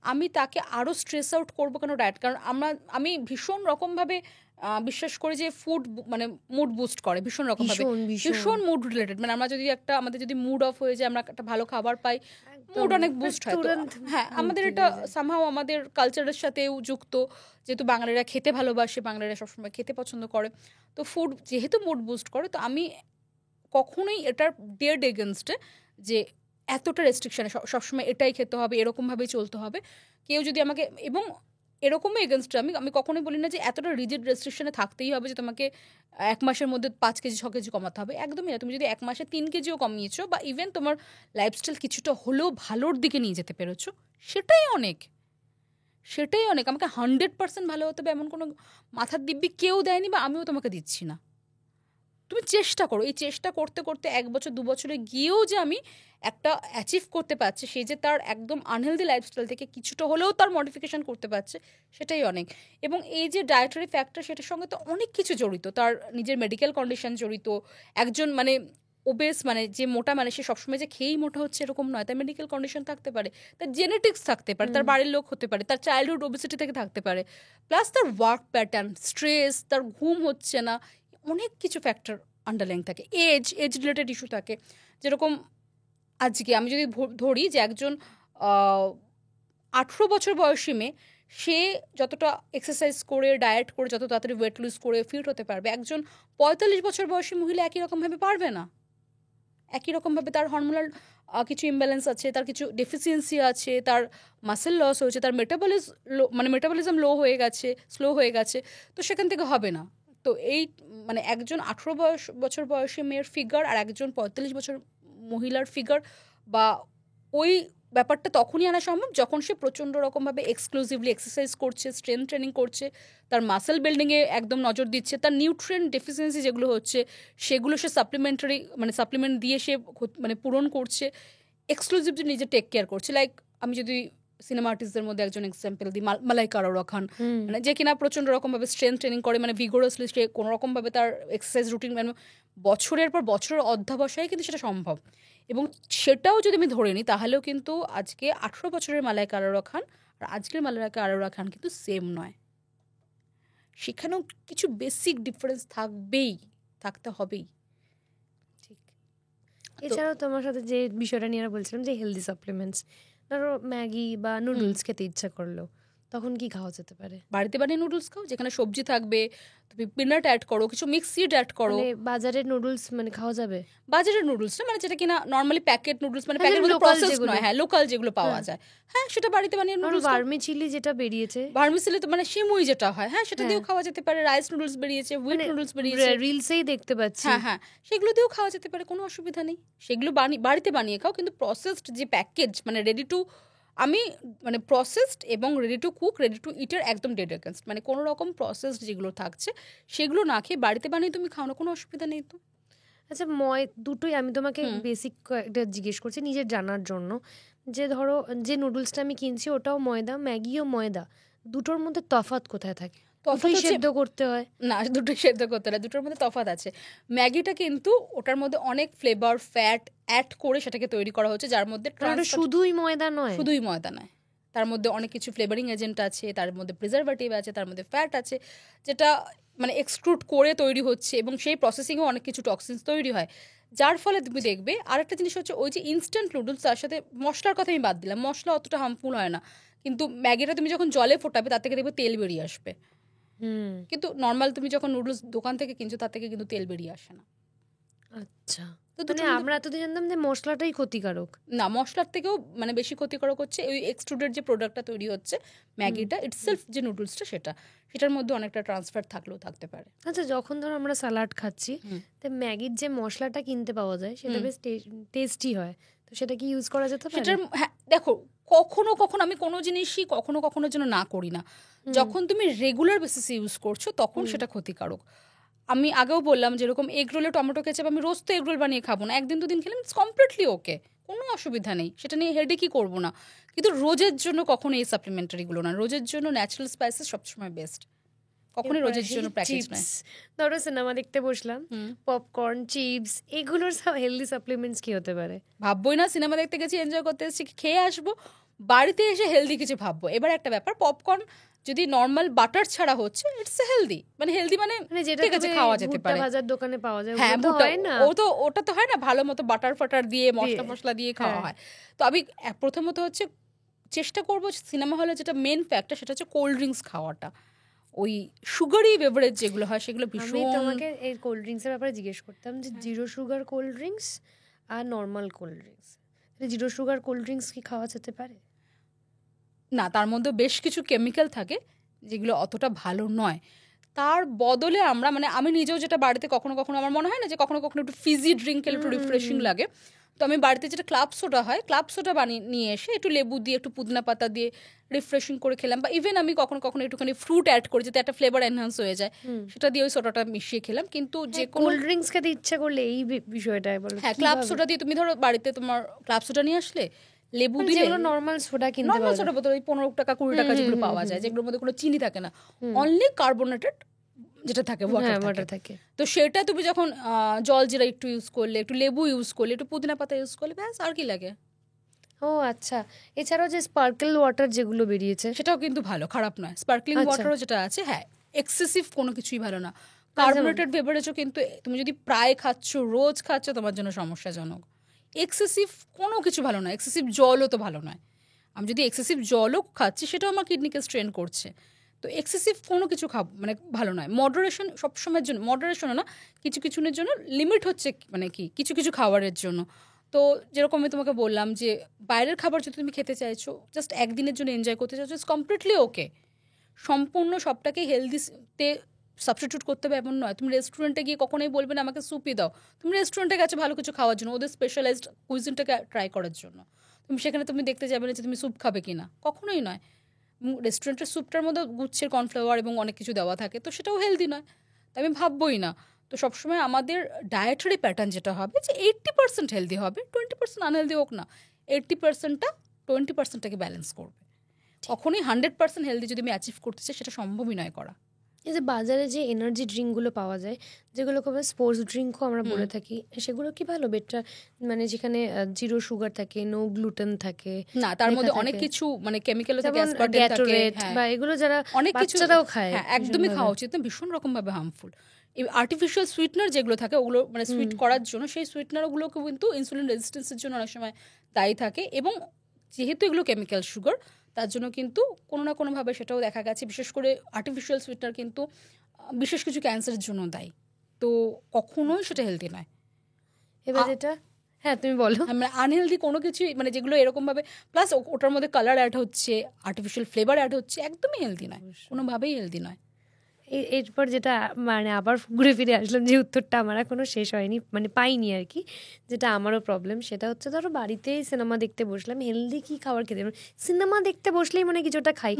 Speaker 2: আমি তাকে আরও স্ট্রেস আউট করবো কেন ডায়েট? কারণ আমি ভীষণ রকমভাবে বিশ্বাস করি যে ফুড মানে মুড বুস্ট করে ভীষণ রকমভাবে, ভীষণ মুড রিলেটেড। মানে আমরা যদি আমাদের যদি মুড অফ হয়ে যায়, আমরা একটা ভালো খাবার পাই, মুড অনেক বুস্ট হয়। তো হ্যাঁ, আমাদের এটা সামহাও আমাদের কালচারের সাথেও যুক্ত, যেহেতু বাঙালিরা খেতে ভালোবাসে, বাঙালিরা সবসময় খেতে পছন্দ করে, তো ফুড যেহেতু মুড বুস্ট করে, তো আমি কখনোই এটার ডেড এগেনস্টে যে এতটা রেস্ট্রিকশানে সবসময় এটাই খেতে হবে, এরকমভাবেই চলতে হবে। কেউ যদি আমাকে, এবং এরকমই এগেনস্ট আমি আমি কখনোই বলি না যে এতটা রিজিড রেস্ট্রিকশনে থাকতেই হবে যে তোমাকে 1 মাসের মধ্যে 5 কেজি 6 কেজি কমাতে হবে, একদমই না। তুমি যদি 1 মাসে 3 কেজিও কমিয়েছো বা ইভেন তোমার লাইফস্টাইল কিছুটা হলেও ভালোর দিকে নিয়ে যেতে পেরেছো, সেটাই অনেক, সেটাই অনেক। আমাকে 100% ভালো হতে হবে এমন কোনো মাথার দিব্যি কেউ দেয়নি বা আমিও তোমাকে দিচ্ছি না। তুমি চেষ্টা করো, এই চেষ্টা করতে করতে 1 বছর 2 বছরে গিয়েও যে আমি একটা অ্যাচিভ করতে পারছি, সে যে তার একদম আনহেলদি লাইফস্টাইল থেকে কিছুটা হলেও তার মডিফিকেশন করতে পারছে, সেটাই অনেক। এবং এই যে ডায়েটারি ফ্যাক্টর, সেটার সঙ্গে তো অনেক কিছু জড়িত, তার নিজের মেডিকেল কন্ডিশন জড়িত। একজন মানে ওবেস মানে যে মোটা, মানে সে সবসময় যে খেয়েই মোটা হচ্ছে এরকম নয়, তার মেডিকেল কন্ডিশন থাকতে পারে, তার জেনেটিক্স থাকতে পারে, তার বাড়ির লোক হতে পারে, তার চাইল্ডহুড ওবেসিটি থেকে থাকতে পারে, প্লাস তার ওয়ার্ক প্যাটার্ন, স্ট্রেস, তার ঘুম হচ্ছে না, অনেক কিছু ফ্যাক্টর আন্ডারলাইন থাকে। এজ রিলেটেড ইস্যু থাকে। যেরকম আজকে আমি যদি ধরি যে একজন 18 বছর বয়সী মেয়ে, সে যতটা এক্সারসাইজ করে ডায়েট করে যত তাড়াতাড়ি ওয়েট লুজ করে ফিট হতে পারবে, একজন 45 বছর বয়সী মহিলা একই রকমভাবে পারবে না। একই রকমভাবে তার হরমোনাল কিছু ইমব্যালেন্স আছে, তার কিছু ডেফিসিয়েন্সি আছে, তার মাসেল লস হয়েছে, তার মেটাবলিজম লো হয়ে গেছে, স্লো হয়ে গেছে, তো সেখান থেকে হবে না। তো এই মানে একজন 18 বছর বয়সী মেয়ের ফিগার আর একজন 45 বছর মহিলার ফিগার বা ওই ব্যাপারটা তখনই আনা সম্ভব যখন সে প্রচণ্ড রকমভাবে এক্সক্লুসিভলি এক্সারসাইজ করছে, স্ট্রেংথ ট্রেনিং করছে, তার মাসেল বিল্ডিংয়ে একদম নজর দিচ্ছে, তার নিউট্রিয়েন্ট ডেফিসিয়েন্সি যেগুলো হচ্ছে সেগুলো সে সাপ্লিমেন্ট দিয়ে সে মানে পূরণ করছে, এক্সক্লুসিভলি নিজে টেক কেয়ার করছে। লাইক আমি যদি সিনেমা আর্টিস্টদের মধ্যে একজন এক্সাম্পল দিই, মালাইকা আরোরা খান, মানে যে কিনা প্রচণ্ড রকমভাবে স্ট্রেংথ ট্রেনিং করে, মানে ভিগোরাসলি সে কোনো রকমভাবে তার এক্সারসাইজ রুটিন, মানে বছরের পর বছরের অধ্যাবসায় কিন্তু সেটা সম্ভব। এবং সেটাও যদি আমি ধরে নিই তাহলেও কিন্তু আজকে 18 বছরের মালাইকা আরোরা খান আর আজকের মালাইকা আরোরা খান কিন্তু সেম নয়। সেখানেও কিছু বেসিক ডিফারেন্স থাকতে হবেই।
Speaker 1: ঠিক। এছাড়াও তোমার সাথে যে বিষয়টা নিয়ে বলছিলাম যে হেলদি সাপ্লিমেন্টস, ধরো ম্যাগি বা নুডলস খেতে ইচ্ছা করলো, তখন কি খাওয়া যেতে পারে?
Speaker 2: বাড়িতে বানিয়ে নুডলস খাও, যেখানে সবজি থাকবে, তুমি পিনাট অ্যাড করো, কিছু মিক্স সিড অ্যাড করো।
Speaker 1: মানে বাজারের নুডলস মানে খাওয়া যাবে?
Speaker 2: বাজারের নুডলস না, মানে যেটা কিনা নর্মালি প্যাকেট নুডলস, মানে প্যাকেট মধ্যে প্রসেস নয়, হ্যাঁ লোকাল যেগুলো পাওয়া যায়, হ্যাঁ সেটা বাড়িতে বানিয়ে নুডলস।
Speaker 1: ভার্মিচিলি যেটা বেরিয়েছে,
Speaker 2: ভার্মিসিলি তো মানে সিমুই যেটা হয়, হ্যাঁ সেটা দিয়েও খাওয়া যেতে পারে। রাইস নুডলস বেরিয়েছে, হুইট নুডলস বেরিয়েছে,
Speaker 1: রিলসেই দেখতে পাচ্ছি।
Speaker 2: হ্যাঁ সেগুলো দিয়েও খাওয়া যেতে পারে, কোনো অসুবিধা নেই। সেগুলো বাড়িতে বানিয়ে খাও, কিন্তু প্রসেসড যে প্যাকেজ মানে রেডি টু, আমি মানে প্রসেসড এবং ready to cook, ready to ইটের একদম ডেড এগেন্স্ট। মানে কোনো রকম প্রসেসড যেগুলো থাকছে সেগুলো না খেয়ে বাড়িতে বানিয়ে তুমি খাও না, কোনো অসুবিধা নেই তো।
Speaker 1: আচ্ছা, দুটোই আমি তোমাকে বেসিক একটা জিজ্ঞেস করছি নিজের জানার জন্য, যে ধরো যে নুডলসটা আমি কিনছি ওটাও ময়দা, ম্যাগিও ময়দা, দুটোর মধ্যে তফাৎ কোথায় থাকে? সেদ্ধ করতে হয়
Speaker 2: না, দুটোই সেদ্ধ করতে হয়, দুটোর মধ্যে তফাৎ আছে। ম্যাগিটা কিন্তু ওটার মধ্যে অনেক ফ্লেভার ফ্যাট অ্যাড করে সেটাকে তৈরি করা হচ্ছে, যার মধ্যে
Speaker 1: শুধুই ময়দা নয়,
Speaker 2: তার মধ্যে অনেক কিছু ফ্লেভারিং এজেন্ট আছে, তার মধ্যে প্রিজারভেটিভ আছে, তার মধ্যে ফ্যাট আছে, যেটা মানে এক্সক্লুড করে তৈরি হচ্ছে, এবং সেই প্রসেসিংয়ে অনেক কিছু টক্সিনস তৈরি হয়, যার ফলে তুমি দেখবে। আরেকটা জিনিস হচ্ছে ওই যে ইনস্ট্যান্ট নুডলস, তার সাথে মশলার কথা আমি বাদ দিলাম, মশলা অতটা হার্মফুল হয় না, কিন্তু ম্যাগিটা তুমি যখন জলে ফোটাবে তার থেকে দেখবে তেল বেরিয়ে আসবে। কিন্তু নর্মাল তুমি যখন নুডলস দোকান থেকে কিনছো তার থেকে কিন্তু তেল বেরিয়ে আসে না।
Speaker 1: আচ্ছা, মানে আমরা এতদিন জানতাম যে মশলাটাই ক্ষতিকারক।
Speaker 2: না, মশলার থেকেও মানে বেশি ক্ষতিকারক হচ্ছে ওই এক্সট্রুডেড যে প্রোডাক্টটা তৈরি হচ্ছে ম্যাগিটা ইটসেলফ, যে নুডলসটা সেটার মধ্যে অনেকটা ট্রান্সফার থাকলেও থাকতে পারে।
Speaker 1: আচ্ছা, যখন ধরো আমরা স্যালাড খাচ্ছি, তো ম্যাগির যে মশলাটা কিনতে পাওয়া যায় সেটা বেশ টেস্টি হয়, তো সেটা কি ইউজ করা যেতে পারে?
Speaker 2: হ্যাঁ দেখো, কখনো কখনো আমি কোনো জিনিসই কখনো জন্য না করি না, যখন তুমি রেগুলার বেসিসে ইউজ করছো তখন সেটা ক্ষতিকারক। আমি আগেও বললাম যেরকম এগ রোলে টমেটো কেচাপ, আমি রোজ তো এগ রোল বানিয়ে খাবো না, একদিন দুদিন খেলে ইটস কমপ্লিটলি ওকে, কোনো অসুবিধা নেই, সেটা নিয়ে হেডেকই করবো না। কিন্তু রোজের জন্য কখনো এই সাপ্লিমেন্টারিগুলো না, রোজের জন্য ন্যাচারাল স্পাইসেস সবসময় বেস্ট, কখনোই রোজের জন্য প্যাকেজ নয়।
Speaker 1: ধরো সিনেমা দেখতে বসলাম, পপকর্ন, চিপস, এগুলোর সব হেলদি সাপ্লিমেন্টস কি হতে পারে?
Speaker 2: ভাববোই না সিনেমা দেখতে গেছি, এনজয় করতে এসেছি, খেয়ে আসবো, বাড়িতে এসে হেলদি কিছু ভাববো। এবার একটা ব্যাপার, পপকর্ন যদি নর্মাল বাটার ছাড়া হচ্ছে ইটস হেলদি, মানে হেলদি মানে ঠিক আছে খাওয়া যেতে পারে,
Speaker 1: বাজার দোকানে পাওয়া যায়,
Speaker 2: হ্যাঁ ওটা তো হয় না, ভালো মতো বাটার ফাটার দিয়ে মশলা দিয়ে খাওয়া হয়। তো আমি প্রথমত হচ্ছে চেষ্টা করবো সিনেমা হলে যেটা মেন ফ্যাক্টর সেটা হচ্ছে কোল্ড ড্রিঙ্কস খাওয়াটা, ওই সুগারি বেভারেজ যেগুলো হয় সেগুলো ভীষণ।
Speaker 1: আমি তোমাকে এই কোল্ড ড্রিঙ্কসের ব্যাপারে জিজ্ঞেস করতাম যে জিরো সুগার কোল্ড ড্রিঙ্কস আর normal cold drinks, zero sugar cold drinks কি খাওয়া যেতে পারে?
Speaker 2: না, তার মধ্যে বেশ কিছু কেমিক্যাল থাকে যেগুলো অতটা ভালো নয়, তার বদলে আমরা মানে আমি নিজেও যেটা বাড়িতে কখনো কখনো আমার মনে হয় না যে কখনো কখনো একটু ফিজি ড্রিঙ্ক খেলে একটু রিফ্রেশিং লাগে, তো আমি বাড়িতে যেটা ক্লাব সোডা হয়, ক্লাব সোডা বানিয়ে নিয়ে এসে একটু লেবু দিয়ে একটু পুদিনা পাতা দিয়ে রিফ্রেশিং করে খেলাম, বা ইভেন আমি কখনো কখনো একটুখানি ফ্রুট অ্যাড করি যাতে একটা ফ্লেভার এনহান্স হয়ে যায়, সেটা দিয়ে ওই সোডাটা মিশিয়ে খেলাম। কিন্তু যে
Speaker 1: কোল্ড ড্রিঙ্কস খেতে ইচ্ছা করলে এই বিষয়টা বলো।
Speaker 2: হ্যাঁ, ক্লাব সোডা দিয়ে তুমি ধরো বাড়িতে তোমার ক্লাব সোডা নিয়ে আসলে, লেবু দিলে,
Speaker 1: যেগুলো নরমাল সোডা কিনতে
Speaker 2: নরমাল সোডা বোতল 15 টাকা 20 টাকা যেগুলো পাওয়া যায়, যেগুলোর মধ্যে কোনো চিনি থাকে না, অনলি কার্বোনেটেড যেটা থাকে, ওয়াটার থাকে, তো সেটা তুমি যখন জল জিরা একটু ইউজ করলে, একটু লেবু ইউজ করলে, একটু পুদিনা পাতা ইউজ করলে, ব্যাস আর কি লাগে।
Speaker 1: ও আচ্ছা, এছাড়াও যে স্পার্কেল ওয়াটার যেগুলো বেরিয়েছে
Speaker 2: সেটাও কিন্তু ভালো, খারাপ নয়। স্পার্কলিং ওয়াটারও যেটা আছে, হ্যাঁ, এক্সেসিভ কোনো কিছুই ভালো না। কার্বোনেটেড বেভারেজও কিন্তু তুমি যদি প্রায় খাচ্ছ, রোজ খাচ্ছ, তোমার জন্য সমস্যাজনক। এক্সেসিভ কোনো কিছু ভালো নয়, এক্সেসিভ জলও তো ভালো নয়। আমি যদি এক্সেসিভ জলও খাচ্ছি, সেটাও আমার কিডনিকে স্ট্রেন করছে। তো এক্সেসিভ কোনো কিছু মানে ভালো নয়। মডারেশন সবসময়ের জন্য, মডারেশনও না, কিছু কিছুর জন্য লিমিট হচ্ছে, মানে কি কিছু কিছু খাবারের জন্য। তো যেরকম আমি তোমাকে বললাম যে বাইরের খাবার যদি তুমি খেতে চাইছো, জাস্ট একদিনের জন্য এনজয় করতে চাইছো, ইটস কমপ্লিটলি ওকে। সম্পূর্ণ সবটাকে হেলদিতে সাবস্টিটিউট করতে হবে এমন নয়। তুমি রেস্টুরেন্টে গিয়ে কখনোই বলবে না আমাকে স্যুপই দাও। তুমি রেস্টুরেন্টে গেছো ভালো কিছু খাওয়ার জন্য, ওদের স্পেশালাইজড কুইজিনটাকে ট্রাই করার জন্য। তুমি সেখানে তুমি দেখতে যাবে না যে তুমি স্যুপ খাবে কিনা, কখনোই নয়। রেস্টুরেন্টের স্যুপটার মধ্যে গুচ্ছের কর্নফ্লাওয়ার এবং অনেক কিছু দেওয়া থাকে, তো সেটাও হেলদি নয়, তো আমি ভাববই না। তো সবসময় আমাদের ডায়েটারি প্যাটার্ন যেটা হবে যে 80% হেলদি হবে, 20% আনহেলদি হোক না, 80%টা 20%টাকে ব্যালেন্স করবে। কখনোই 100% হেলদি যদি আমি অ্যাচিভ করতে চাই, সেটা সম্ভবই নয় করা।
Speaker 1: এই যে বাজারে যে এনার্জি ড্রিঙ্কগুলো পাওয়া যায়, যেগুলো খুব স্পোর্টস ড্রিঙ্কও আমরা বলে থাকি, সেগুলো কি ভালো বেটার? মানে যেখানে জিরো সুগার থাকে, নো গ্লুটেন থাকে
Speaker 2: না, তার মধ্যে অনেক কিছু মানে কেমিক্যাল থাকে, অ্যাসপার্টেম থাকে,
Speaker 1: বা এগুলো যারা
Speaker 2: অনেক কিছু
Speaker 1: বাচ্চারাও খায়,
Speaker 2: হ্যাঁ, একদমই খাওয়া উচিত না, ভীষণ রকম ভাবে হার্মফুল। আর্টিফিশিয়াল সুইটনার যেগুলো থাকে, ওগুলো মানে সুইট করার জন্য, সেই সুইটনারগুলোকে কিন্তু ইনসুলিন রেজিস্ট্যান্সের জন্য অনেক সময় দায়ী থাকে, এবং যেহেতু এগুলো কেমিক্যাল সুগার, তার জন্য কিন্তু কোনো না কোনোভাবে সেটাও দেখা গেছে, বিশেষ করে আর্টিফিশিয়াল সুইটনার কিন্তু বিশেষ কিছু ক্যান্সারের জন্য দায়ী। তো কখনোই সেটা হেলদি নয়।
Speaker 1: এবার যেটা, হ্যাঁ তুমি বলো,
Speaker 2: মানে আনহেলদি কোনো কিছুই, মানে যেগুলো এরকমভাবে প্লাস ওটার মধ্যে কালার অ্যাড হচ্ছে, আর্টিফিশিয়াল ফ্লেভার অ্যাড হচ্ছে, একদমই হেলদি নয়, কোনোভাবেই হেলদি নয়।
Speaker 1: এরপর যেটা মানে আবার ঘুরে ফিরে আসলাম যে উত্তরটা আমার এখনো শেষ হয়নি, মানে পাইনি আর কি, যেটা আমারও প্রবলেম, সেটা হচ্ছে ধরো বাড়িতেই সিনেমা দেখতে বসলাম, হেলদি কি খাবার খেতে, সিনেমা দেখতে বসলেই মানে কিছুটা খাই,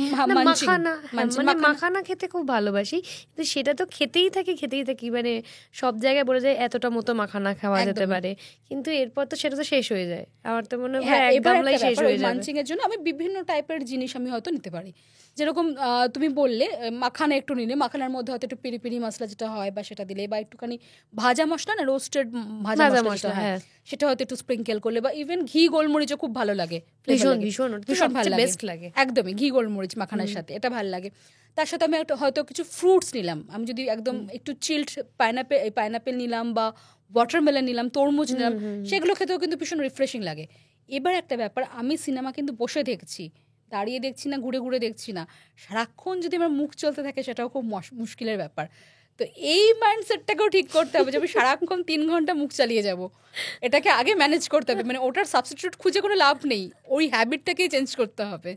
Speaker 1: মাখানা, মানে মাখানা খেতে খুব ভালোবাসি, কিন্তু সেটা তো খেতেই থাকি, মানে সব জায়গায় বলে যায় এতটা মতো মাখানা খাওয়া যেতে পারে, কিন্তু এরপর তো সেটা তো শেষ হয়ে যায়, আমার তো মনে হয় এক গামলাই শেষ হয়ে যায়।
Speaker 2: মানচিং এর জন্য আমি বিভিন্ন টাইপের জিনিস আমি হয়তো নিতে পারি, যেরকম তুমি বললে মাখানা একটু নিলে, মাখানার মধ্যে হয়তো একটু পিরি পিরি মশলা যেটা হয় বা সেটা দিলে, বা একটুখানি ভাজা মশলা না, রোস্টেড ভাজা মশলা, হ্যাঁ, সেটা হয়তো একটু স্প্রিঙ্কেল করলে, বা ইভেন ঘি গোলমরিচও খুব ভালো লাগে, ভীষণ ভালো লাগে, একদমই ঘি গোলমরিচ মাখানার সাথে, এটা ভালো লাগে। তার সাথে আমি হয়তো কিছু ফ্রুটস নিলাম, আমি যদি একদম একটু চিল্ড পাইনাপেল নিলাম, বা ওয়াটারমেলন নিলাম, তরমুজ নিলাম, সেগুলো খেতেও কিন্তু ভীষণ রিফ্রেশিং লাগে। এবার একটা ব্যাপার, আমি সিনেমা কিন্তু বসে দেখছি, দাঁড়িয়ে দেখছি না, ঘুরে ঘুরে দেখছি না, সারাক্ষণ যদি আমার মুখ চলতে থাকে, সেটাও খুব মুশকিলের ব্যাপার। তো এই মাইন্ডসেটটাকেও ঠিক করতে হবে যে আমি সারাক্ষণ 3 ঘন্টা মুখ চালিয়ে যাব, এটাকে আগে ম্যানেজ করতে হবে, মানে ওটার সাবস্টিটিউট খুঁজে কোনো লাভ নেই, ওই হ্যাবিটটাকেই চেঞ্জ করতে হবে।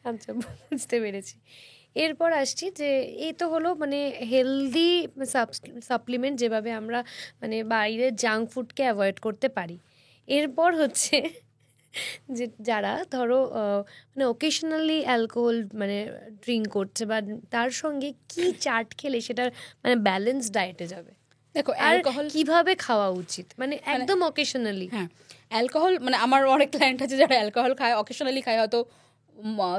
Speaker 1: আচ্ছা, বুঝতে পেরেছি। এরপর আসছি যে এই তো হলো মানে হেলদি সাপ্লিমেন্ট, যেভাবে আমরা মানে বাইরের জাঙ্ক ফুডকে অ্যাভয়েড করতে পারি। এরপর হচ্ছে যে যারা ধরো মানে ওকেশনালি অ্যালকোহল মানে ড্রিঙ্ক করছে, বা তার সঙ্গে কি চাট খেলে সেটা মানে ব্যালেন্স ডায়েটে যাবে,
Speaker 2: দেখো অ্যালকোহল
Speaker 1: কিভাবে খাওয়া উচিত, মানে একদম অকেশনালি।
Speaker 2: হ্যাঁ, অ্যালকোহল মানে আমার অনেক ক্লায়েন্ট আছে যারা অ্যালকোহল খায়, অকেশনালি খায়, হয়তো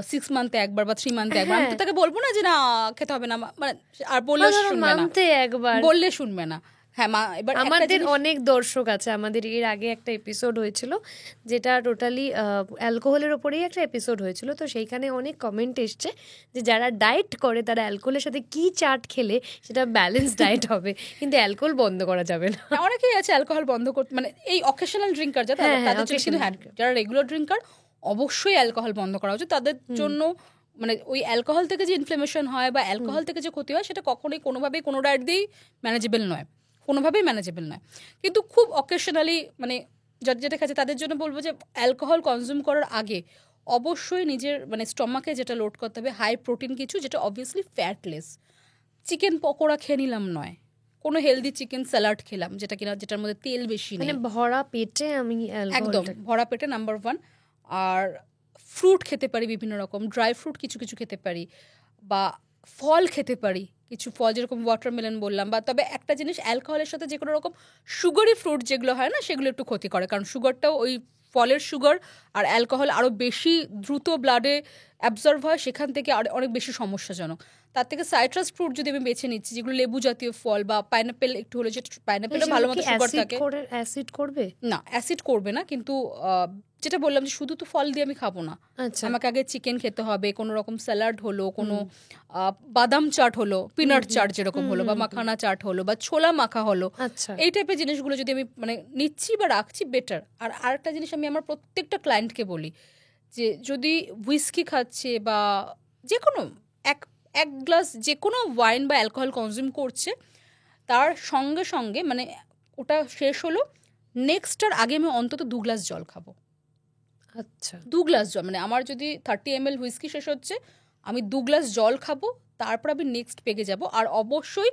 Speaker 2: 6 মান্থে একবার বা 3 মান্থে একবার। আমি তো তাকে বলবো না যে না খেতে হবে না, মানে আর বললে শুনবে না, বললে শুনবে না। হ্যাঁ, এবার
Speaker 1: আমাদের অনেক দর্শক আছে, আমাদের এর আগে একটা এপিসোড হয়েছিল যেটা টোটালি অ্যালকোহলের ওপরেই একটা এপিসোড হয়েছিল, তো সেইখানে অনেক কমেন্ট এসছে যে যারা ডায়েট করে তারা অ্যালকোহলের সাথে কি চাট খেলে সেটা ব্যালেন্স ডায়েট হবে, কিন্তু অ্যালকোহল বন্ধ করা যাবে না।
Speaker 2: অনেকেই আছে অ্যালকোহল বন্ধ করতে, মানে এই অকেশনাল ড্রিঙ্কার যারা, তাদের জন্য কিন্তু, যারা রেগুলার ড্রিঙ্কার অবশ্যই অ্যালকোহল বন্ধ করা উচিত তাদের জন্য। মানে ওই অ্যালকোহল থেকে যে ইনফ্লামেশন হয় বা অ্যালকোহল থেকে যে ক্ষতি হয়, সেটা কখনোই কোনোভাবেই কোনো ডায়েট দিয়েই ম্যানেজেবল নয়, কোনোভাবেই ম্যানেজেবল নয়। কিন্তু খুব অকেশনালি মানে যেটা খাচ্ছে তাদের জন্য বলবো যে অ্যালকোহল কনজিউম করার আগে অবশ্যই নিজের মানে স্টমাকে যেটা লোড করতে হবে হাই প্রোটিন কিছু, যেটা অবভিয়াসলি ফ্যাটলেস। চিকেন পকোড়া খেয়ে নিলাম নয়, কোনো হেলদি চিকেন স্যালাড খেলাম যেটার মধ্যে তেল বেশি নেই,
Speaker 1: মানে ভরা পেটে আমি
Speaker 2: একদম ভরা পেটে, নাম্বার 1। আর ফ্রুট খেতে পারি, বিভিন্ন রকম ড্রাই ফ্রুট কিছু কিছু খেতে পারি, বা ফল খেতে পারি, কিছু ফল যেরকম ওয়াটারমেলন বললাম। বা তবে একটা জিনিস, অ্যালকোহলের সাথে যে কোনো রকম সুগারি ফ্রুট যেগুলো হয় না, সেগুলো একটু ক্ষতি করে, কারণ সুগারটাও ওই ফলের সুগার আর অ্যালকোহল আরও বেশি দ্রুত ব্লাডে অ্যাবজর্ভ হয়, সেখান থেকে অনেক বেশি সমস্যাজনক। তার থেকে সাইট্রাস ফ্রুট যদি আমি বেছে নিচ্ছি, যেগুলো লেবু জাতীয় ফল, বা পাইনাপেল একটু হলে, যেটা পাইনাপেলও ভালো মতো সুগার থাকে,
Speaker 1: অ্যাসিড করবে
Speaker 2: না অ্যাসিড করবে না, কিন্তু যেটা বললাম যে শুধু তো ফল দিয়ে আমি খাবো না, আমাকে আগে চিকেন খেতে হবে, কোনো রকম স্যালাড হলো, কোনো বাদাম চাট হলো, পিনাট চাট যেরকম হলো, বা মাখানা চাট হলো, বা ছোলা মাখা হলো, এই টাইপের জিনিসগুলো যদি আমি মানে নিচ্ছি বা রাখছি বেটার। আর আরেকটা জিনিস আমি আমার প্রত্যেকটা ক্লায়েন্টকে বলি, যে যদি হুইস্কি খাচ্ছে বা যে কোনো এক গ্লাস যে কোনো ওয়াইন বা অ্যালকোহল কনজিউম করছে, তার সঙ্গে সঙ্গে মানে ওটা শেষ হলো, নেক্সটটার আগে আমি অন্তত 2 গ্লাস জল খাবো।
Speaker 1: আচ্ছা,
Speaker 2: 2 গ্লাস জল, মানে আমার যদি 30 ml হুইস্কি শেষ হচ্ছে, আমি 2 গ্লাস জল খাবো, তারপর আমি নেক্সট পেগে যাব। আর অবশ্যই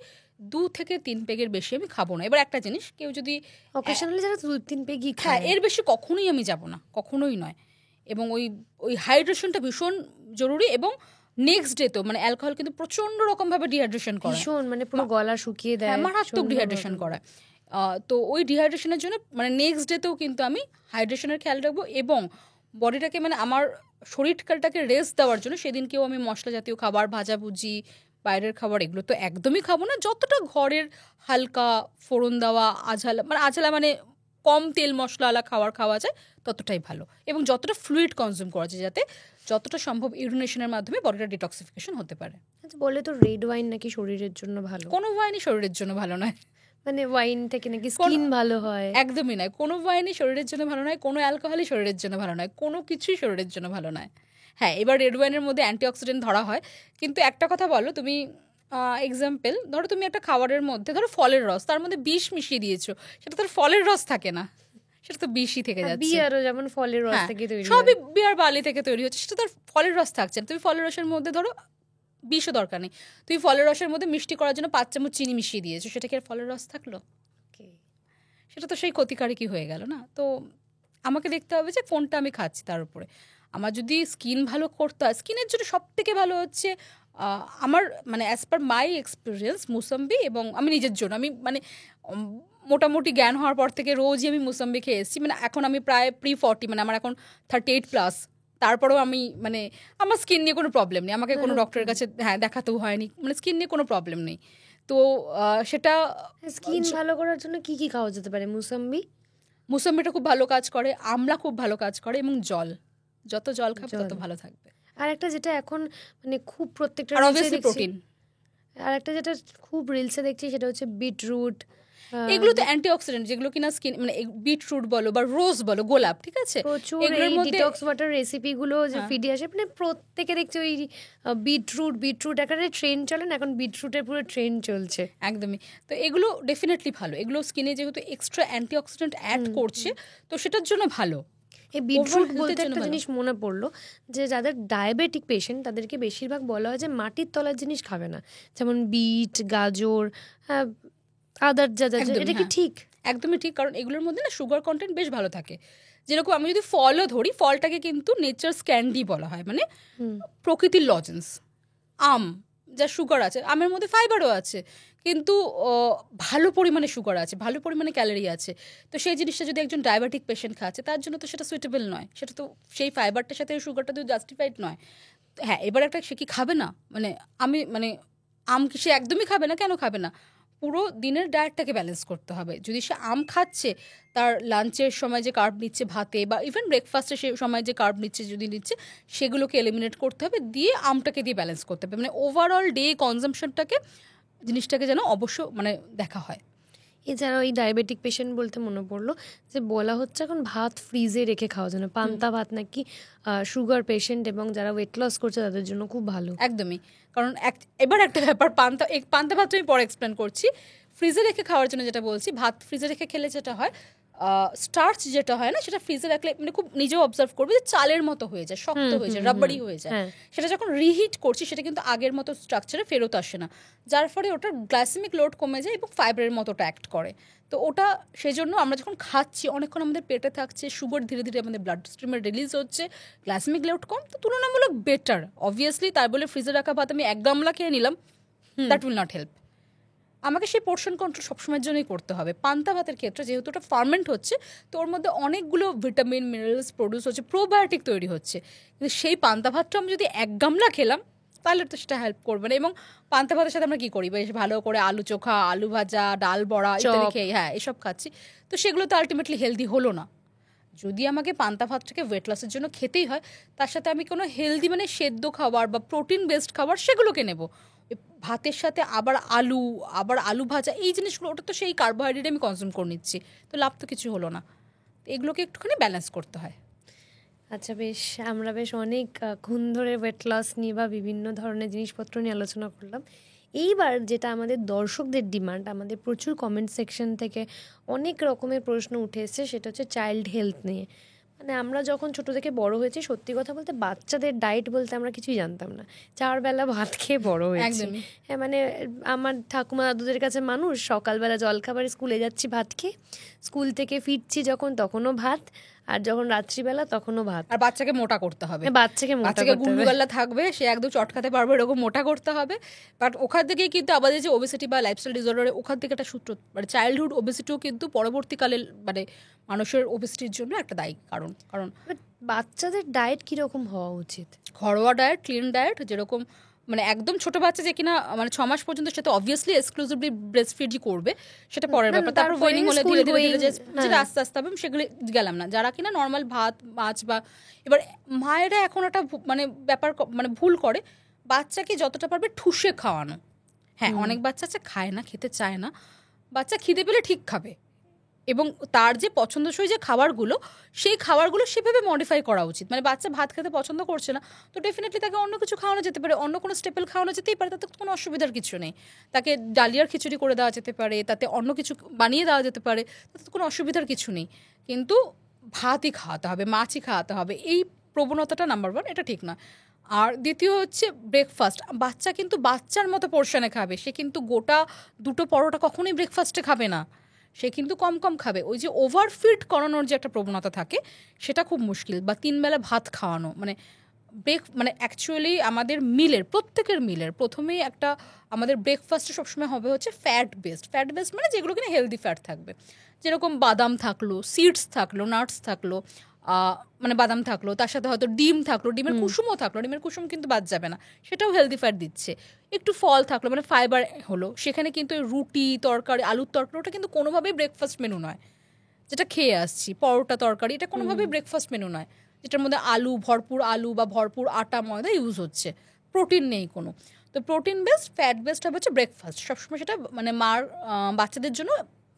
Speaker 2: 2 থেকে 3 পেগের বেশি আমি খাবো না। এবার একটা জিনিস, কেউ যদি
Speaker 1: অকেশনালি যারা 2-3 পেগই
Speaker 2: হ্যাঁ,
Speaker 1: খায়,
Speaker 2: এর বেশি কখনোই আমি যাব না, কখনোই নয়। এবং ওই হাইড্রেশনটা ভীষণ জরুরি। এবং নেক্সট ডে তো মানে অ্যালকোহল কিন্তু প্রচন্ড রকমভাবে ডিহাইড্রেশন করে,
Speaker 1: ভীষণ মানে পুরো গলা শুকিয়ে দেয়,
Speaker 2: মারাত্মক ডিহাইড্রেশন করায়। তো ওই ডিহাইড্রেশনের জন্য মানে নেক্সট ডেতেও কিন্তু আমি হাইড্রেশনের খেয়াল রাখবো, এবং বডিটাকে মানে আমার শরীরটাকে রেস্ট দেওয়ার জন্য সেদিনকেও আমি মশলা জাতীয় খাবার, ভাজাভুজি, বাইরের খাবার এগুলো তো একদমই খাবো না। যতটা ঘরের হালকা ফোড়ন দেওয়া আঝালা মানে কম তেল মশলাওয়ালা খাবার খাওয়া যায় ততটাই ভালো, এবং যতটা ফ্লুইড কনজিউম করা যায়, যাতে যতটা সম্ভব ইউরিনেশনের মাধ্যমে বডিটা ডিটক্সিফিকেশন হতে পারে।
Speaker 1: আচ্ছা, বলে তো রেড ওয়াইন নাকি শরীরের জন্য ভালো।
Speaker 2: কোনো ওয়াইনই শরীরের জন্য ভালো নয়,
Speaker 1: মানে ওয়াইন থেকে নাকি স্কিন ভালো হয়।
Speaker 2: একদমই নয়, কোনো ওয়াইনই শরীরের জন্য ভালো নয়, কোনো অ্যালকোহলই শরীরের জন্য ভালো নয়, কোনো কিছুই শরীরের জন্য ভালো নয়। হ্যাঁ, এবার রেড ওয়াইনের মধ্যে অ্যান্টিঅক্সিডেন্ট ধরা হয়, কিন্তু একটা কথা বলো তুমি, এক্সাম্পল ধরো তুমি একটা খাবারের মধ্যে ধরো ফলের রস, তার মধ্যে বিষ মিশিয়ে দিয়েছো, সেটা তোর ফলের রস থাকে না, সেটা তো বিষই থেকে যাচ্ছে।
Speaker 1: বিয়ারও যেমন ফলের রস থেকে তৈরি,
Speaker 2: সবই বিয়ার বালি থেকে তৈরি হচ্ছে, সেটা তার ফলের রস থাকছে না। তুমি ফলের রসের মধ্যে ধরো বিষও দরকার নেই, তুমি ফলের রসের মধ্যে মিষ্টি করার জন্য 5 চামচ চিনি মিশিয়ে দিয়েছো, সেটা কি আর ফলের রস থাকলো? সেটা তো সেই ক্ষতিকারকই হয়ে গেল না। তো আমাকে দেখতে হবে যে কোনটা আমি খাচ্ছি, তার উপরে আমার যদি স্কিন ভালো করতে হয়, স্কিনের জন্য সব থেকে ভালো হচ্ছে আমার মানে অ্যাজ পার মাই এক্সপিরিয়েন্স মুসাম্বি। এবং আমি নিজের জন্য আমি মানে মোটামুটি জ্ঞান হওয়ার পর থেকে রোজই আমি মুসাম্বি খেয়ে এসেছি। মানে এখন আমি প্রায় প্রি-40, মানে আমার এখন 38+, তারপরেও আমি মানে আমার স্কিন নিয়ে কোনো প্রবলেম নেই, আমাকে কোনো ডক্টরের কাছে দেখাতেও হয়নি, মানে স্কিন নিয়ে কোনো প্রবলেম নেই। তো সেটা
Speaker 1: স্কিন ভালো করার জন্য কি কি খাওয়া যেতে পারে?
Speaker 2: মুসাম্বিটা খুব ভালো কাজ করে, আমলা খুব ভালো কাজ করে, এবং যত জল খাবে তত ভালো থাকবে।
Speaker 1: আর একটা যেটা এখন মানে খুব প্রত্যেকটা
Speaker 2: প্রোটিন,
Speaker 1: আর একটা যেটা খুব রিলসে দেখছি সেটা হচ্ছে বিটরুট।
Speaker 2: এগুলো তো অ্যান্টিঅক্সিডেন্ট, যেগুলো কিনা স্কিন মানে বিটরুট বলো বা রোজ বলো, গোলাপ, ঠিক আছে,
Speaker 1: প্রচুর এই ডিটক্স ওয়াটার রেসিপিগুলো যে ফিডে আসে, মানে প্রত্যেকে দেখছি ওই বিটরুট একটা ট্রেন্ড চলে না এখন, বিটরুটের পুরো ট্রেন্ড চলছে।
Speaker 2: একদমই। তো এগুলো ডেফিনেটলি ভালো, এগুলো স্কিনে যেহেতু এক্সট্রা অ্যান্টিঅক্সিডেন্ট অ্যাড করছে, তো সেটার জন্য ভালো।
Speaker 1: এই বিটরুট বলতে একটা জিনিস মনে পড়লো, যে যাদের ডায়াবেটিক পেশেন্ট তাদেরকে বেশিরভাগ বলা হয় যে মাটির তলার জিনিস খাবে না, যেমন বিট, গাজর, আদার যা যা, এটা কি ঠিক?
Speaker 2: একদমই ঠিক, কারণ এগুলোর মধ্যে না সুগার কন্টেন্ট বেশ ভালো থাকে। যেরকম আমি যদি ফলও ধরি, ফলটাকে কিন্তু নেচার্স ক্যান্ডি বলা হয়, মানে প্রকৃতির লজেন্স। আম যা সুগার আছে, আমের মধ্যে ফাইবারও আছে, কিন্তু ভালো পরিমাণে সুগার আছে, ভালো পরিমাণে ক্যালোরি আছে। তো সেই জিনিসটা যদি একজন ডায়াবেটিক পেশেন্ট খাচ্ছে, তার জন্য তো সেটা সুইটেবল নয়, সেটা তো সেই ফাইবারটার সাথে সুগারটা তো জাস্টিফাইড নয়। হ্যাঁ, এবার একটা সে কি খাবে না, মানে আম কি সে একদমই খাবে না? কেন খাবে না? পুরো দিনের ডায়েটটাকে ব্যালেন্স করতে হবে। যদি সে আম খাচ্ছে, তার লাঞ্চের সময় যে কার্ব নিচ্ছে ভাতে, বা ইভেন ব্রেকফাস্টের সে সময় যে কার্ব নিচ্ছে যদি নিচ্ছে, সেগুলোকে এলিমিনেট করতে হবে, দিয়ে আমটাকে দিয়ে ব্যালেন্স করতে হবে। মানে ওভারঅল ডে কনজাম্পশনটাকে, জিনিসটাকে যেন অবশ্য মানে দেখা হয়।
Speaker 1: এছাড়া ওই ডায়াবেটিক পেশেন্ট বলতে মনে পড়লো যে বলা হচ্ছে এখন ভাত ফ্রিজে রেখে খাওয়ার জন্য, পান্তা ভাত নাকি সুগার পেশেন্ট এবং যারা ওয়েট লস করছে তাদের জন্য খুব ভালো।
Speaker 2: একদমই, কারণ এবার একটা ব্যাপার, পান্তা ভাতটা আমি পরে এক্সপ্লেন করছি। ফ্রিজে রেখে খাওয়ার জন্য যেটা বলছি, ভাত ফ্রিজে রেখে খেলে যেটা হয়, স্টার্চ যেটা হয় না সেটা ফ্রিজে রাখলে মানে খুব নিজেও অবজার্ভ করবে যে চালের মতো হয়ে যায়, শক্ত হয়ে যায়, রাবারি হয়ে যায়। সেটা যখন রিহিট করছি সেটা কিন্তু আগের মতো স্ট্রাকচারে ফেরত আসে না, যার ফলে ওটার গ্লাইসেমিক লোড কমে যায় এবং ফাইবারের মতো ওটা অ্যাক্ট করে। তো ওটা সেই জন্য আমরা যখন খাচ্ছি অনেকক্ষণ আমাদের পেটে থাকছে, সুগার ধীরে ধীরে আমাদের ব্লাড স্ট্রিমে রিলিজ হচ্ছে, গ্লাইসেমিক লোড কম, তো তুলনামূলক বেটার। অবভিয়াসলি তাই বলে ফ্রিজে রাখা ভাত আমি 1 গামলা খেয়ে নিলাম, দ্যাট উইল নট হেল্প। আমাকে সেই পোর্শন কন্ট্রোল সবসময়ের জন্যই করতে হবে। পান্তা ভাতের ক্ষেত্রে যেহেতু ওটা ফার্মেন্ট হচ্ছে, তো ওর মধ্যে অনেকগুলো ভিটামিন মিনারেলস প্রডিউস হচ্ছে, প্রোবায়োটিক তৈরি হচ্ছে, কিন্তু সেই পান্তা ভাতটা আমি যদি 1 গামলা খেলাম তাহলে তো সেটা হেল্প করবে না। এবং পান্তা ভাতের সাথে আমরা কী করি, বেশ ভালো করে আলু চোখা, আলু ভাজা, ডাল বড়া ইত্যাদি খেয়ে এসব খাচ্ছি, তো সেগুলো তো আলটিমেটলি হেলদি হলো না। যদি আমাকে পান্তা ভাতটাকে ওয়েট লসের জন্য খেতেই হয়, তার সাথে আমি কোনো হেলদি মানে সেদ্ধ খাবার বা প্রোটিন বেসড খাবার সেগুলোকে নেব। ভাতের সাথে আবার আলু ভাজা, এই জিনিসগুলো ওটা তো সেই কার্বোহাইড্রেট আমি কনজিউম করে নিচ্ছি, তো লাভ তো কিছু হলো না। এগুলোকে একটুখানি ব্যালেন্স করতে হয়।
Speaker 1: আচ্ছা, বেশ আমরা বেশ অনেকক্ষণ ধরে ওয়েট লস নিয়ে বা বিভিন্ন ধরনের জিনিসপত্র নিয়ে আলোচনা করলাম। এইবার যেটা আমাদের দর্শকদের ডিমান্ড, আমাদের প্রচুর কমেন্ট সেকশন থেকে অনেক রকমের প্রশ্ন উঠে এসেছে, সেটা হচ্ছে চাইল্ড হেলথ নিয়ে। মানে আমরা যখন ছোটো থেকে বড় হয়েছি, সত্যি কথা বলতে বাচ্চাদের ডায়েট বলতে আমরা কিছুই জানতাম না, 4 বেলা ভাত খেয়ে বড় হয়েছি। হ্যাঁ, মানে আমার ঠাকুমা দাদুদের কাছে মানুষ, সকালবেলা জলখাবারে স্কুলে যাচ্ছি ভাত খেয়ে, স্কুল থেকে ফিরছি যখন তখনও ভাত, আর যখন রাত্রিবেলা তখনও ভাত।
Speaker 2: আর বাচ্চাকে মোটা করতে হবে,
Speaker 1: বাচ্চাকে
Speaker 2: গুলগুলা থাকবে, সে একদম চটকাতে পারবে এরকম মোটা করতে হবে। বাট ওখান থেকেই কিন্তু আমাদের যে ওবেসিটি বা লাইফস্টাইল ডিসঅর্ডারে ওখান থেকে একটা সূত্র, মানে চাইল্ডহুড ওবেসিটিও কিন্তু পরবর্তীকালে মানে মানুষের ওবেসিটির জন্য একটা দায়ী কারণ।
Speaker 1: বাচ্চাদের ডায়েট কীরকম হওয়া উচিত?
Speaker 2: ঘরোয়া ডায়েট, ক্লিন ডায়েট, যেরকম মানে একদম ছোট বাচ্চা যে কিনা মানে 6 মাস পর্যন্ত সেটা অবভিয়াসলি এক্সক্লুসিভলি ব্রেস্ট ফিডই করবে, সেটা পরের ব্যাপার। তারপর ওয়েনিং হলে ধীরে ধীরে যেটা আস্তে আস্তে হবে সেগুলো গেলাম না। যারা কিনা নর্মাল ভাত মাছ বা, এবার মায়েরা এখন একটা মানে ব্যাপার মানে ভুল করে, বাচ্চাকে যতটা পারবে ঠুসে খাওয়ানো। হ্যাঁ, অনেক বাচ্চা আছে খায় না, খেতে চায় না, বাচ্চা খিদে পেলে ঠিক খাবে, এবং তার যে পছন্দসই যে খাবারগুলো, সেই খাবারগুলো সেভাবে মডিফাই করা উচিত। মানে বাচ্চা ভাত খেতে পছন্দ করছে না, তো ডেফিনেটলি তাকে অন্য কিছু খাওয়ানো যেতে পারে, অন্য কোনো স্টেপল খাওয়ানো যেতেই পারে, তাতে কোনো অসুবিধার কিছু নেই। তাকে ডালিয়ার খিচুড়ি করে দেওয়া যেতে পারে, তাতে অন্য কিছু বানিয়ে দেওয়া যেতে পারে, তাতে কোনো অসুবিধার কিছু নেই। কিন্তু ভাতই খাওয়াতে হবে, মাছই খাওয়াতে হবে, এই প্রবণতাটা নাম্বার 1, এটা ঠিক না। আর দ্বিতীয় হচ্ছে ব্রেকফাস্ট। বাচ্চা কিন্তু বাচ্চার মতো পোর্শনে খাবে, সে কিন্তু গোটা 2টো পরোটা কখনোই ব্রেকফাস্টে খাবে না, সে কিন্তু কম কম খাবে। ওই যে ওভারফিড করানোর যে একটা প্রবণতা থাকে, সেটা খুব মুশকিল। বা 3 বেলা ভাত খাওয়ানো, মানে মানে অ্যাকচুয়ালি আমাদের প্রত্যেকের মিলের প্রথমেই একটা আমাদের ব্রেকফাস্টে সবসময় হবে হচ্ছে ফ্যাট বেসড মানে যেগুলো কিনা হেলদি ফ্যাট থাকবে, যেরকম বাদাম থাকলো, সিডস থাকলো, নাটস থাকলো, মানে বাদাম থাকলো, তার সাথে হয়তো ডিম থাকলো, ডিমের কুসুমও থাকলো, ডিমের কুসুম কিন্তু বাদ যাবে না, সেটাও হেলদি ফ্যাট দিচ্ছে। একটু ফল থাকলো, মানে ফাইবার হলো। সেখানে কিন্তু রুটি তরকারি, আলুর তরকারি, ওটা কিন্তু কোনোভাবেই ব্রেকফাস্ট মেনু নয়। যেটা খেয়ে আসছি পরোটা তরকারি, এটা কোনোভাবেই ব্রেকফাস্ট মেনু নয়, যেটার মধ্যে ভরপুর আলু বা ভরপুর আটা ময়দা ইউজ হচ্ছে, প্রোটিন নেই কোনো। তো প্রোটিন বেসড ফ্যাট বেসড হবে হচ্ছে ব্রেকফাস্ট। সবসময় সেটা মানে মার বাচ্চাদের জন্য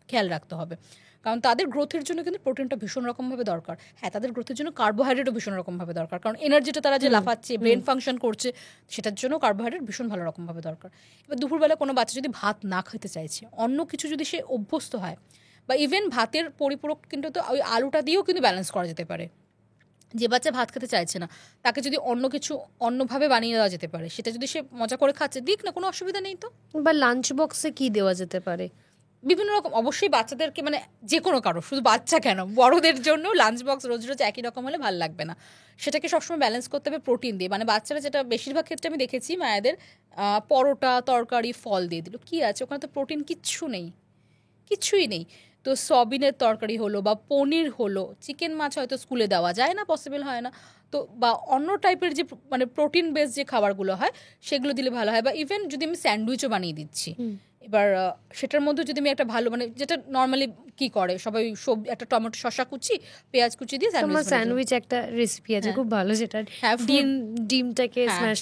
Speaker 2: খেয়াল রাখতে হবে, কারণ তাদের গ্রোথের জন্য কিন্তু প্রোটিনটা ভীষণ রকমভাবে দরকার। হ্যাঁ, তাদের গ্রোথের জন্য কার্বোহাইড্রেটও ভীষণ রকমভাবে দরকার, কারণ এনার্জিটা তারা যে লাফাচ্ছে, ব্রেন ফাংশন করছে, সেটার জন্য কার্বোহাইড্রেট ভীষণ ভালো রকমভাবে দরকার। এবার দুপুরবেলা কোনো বাচ্চা যদি ভাত না খেতে চাইছে, অন্য কিছু যদি সে অভ্যস্ত হয়, বা ইভেন ভাতের পরিপূরক কিন্তু তো ওই আলুটা দিয়েও কিন্তু ব্যালেন্স করা যেতে পারে। যে বাচ্চা ভাত খেতে চাইছে না, তাকে যদি অন্য কিছু অন্যভাবে বানিয়ে দেওয়া যেতে পারে, সেটা যদি সে মজা করে খাচ্ছে, দিক না, কোনো অসুবিধা নেই। তো
Speaker 1: বা লাঞ্চ বক্সে কি দেওয়া যেতে পারে?
Speaker 2: বিভিন্ন রকম, অবশ্যই বাচ্চাদেরকে মানে যে কোনো কারো, শুধু বাচ্চা কেন, বড়দের জন্য লাঞ্চ বক্স রোজ রোজ একই রকম হলে ভালো লাগবে না, সেটাকে সবসময় ব্যালেন্স করতে হবে প্রোটিন দিয়ে। মানে বাচ্চারা যেটা বেশিরভাগ ক্ষেত্রে আমি দেখেছি, মায়েদের পরোটা তরকারি ফল দিয়ে দিল, কি আছে ওখানে? তো প্রোটিন কিচ্ছুই নেই। তো সয়াবিনের তরকারি হলো বা পনির হলো, চিকেন মাছ হয়তো স্কুলে দেওয়া যায় না, পসিবল হয় না, তো বা অন্য টাইপের যে মানে প্রোটিন বেস যে খাবারগুলো হয় সেগুলো দিলে ভালো হয়। বা ইভেন যদি আমি স্যান্ডউইচও বানিয়ে দিচ্ছি, এবার সেটার মধ্যে যদি আমি একটা ভালো মানে যেটা নর্মালি কি করে সবাই, সবজি একটা টমেটো শসা কুচি পেঁয়াজ কুচি দিয়ে
Speaker 1: স্যান্ডউইচ একটা রেসিপি আছে খুব ভালো, যেটা ডিমটাকে স্ম্যাশ।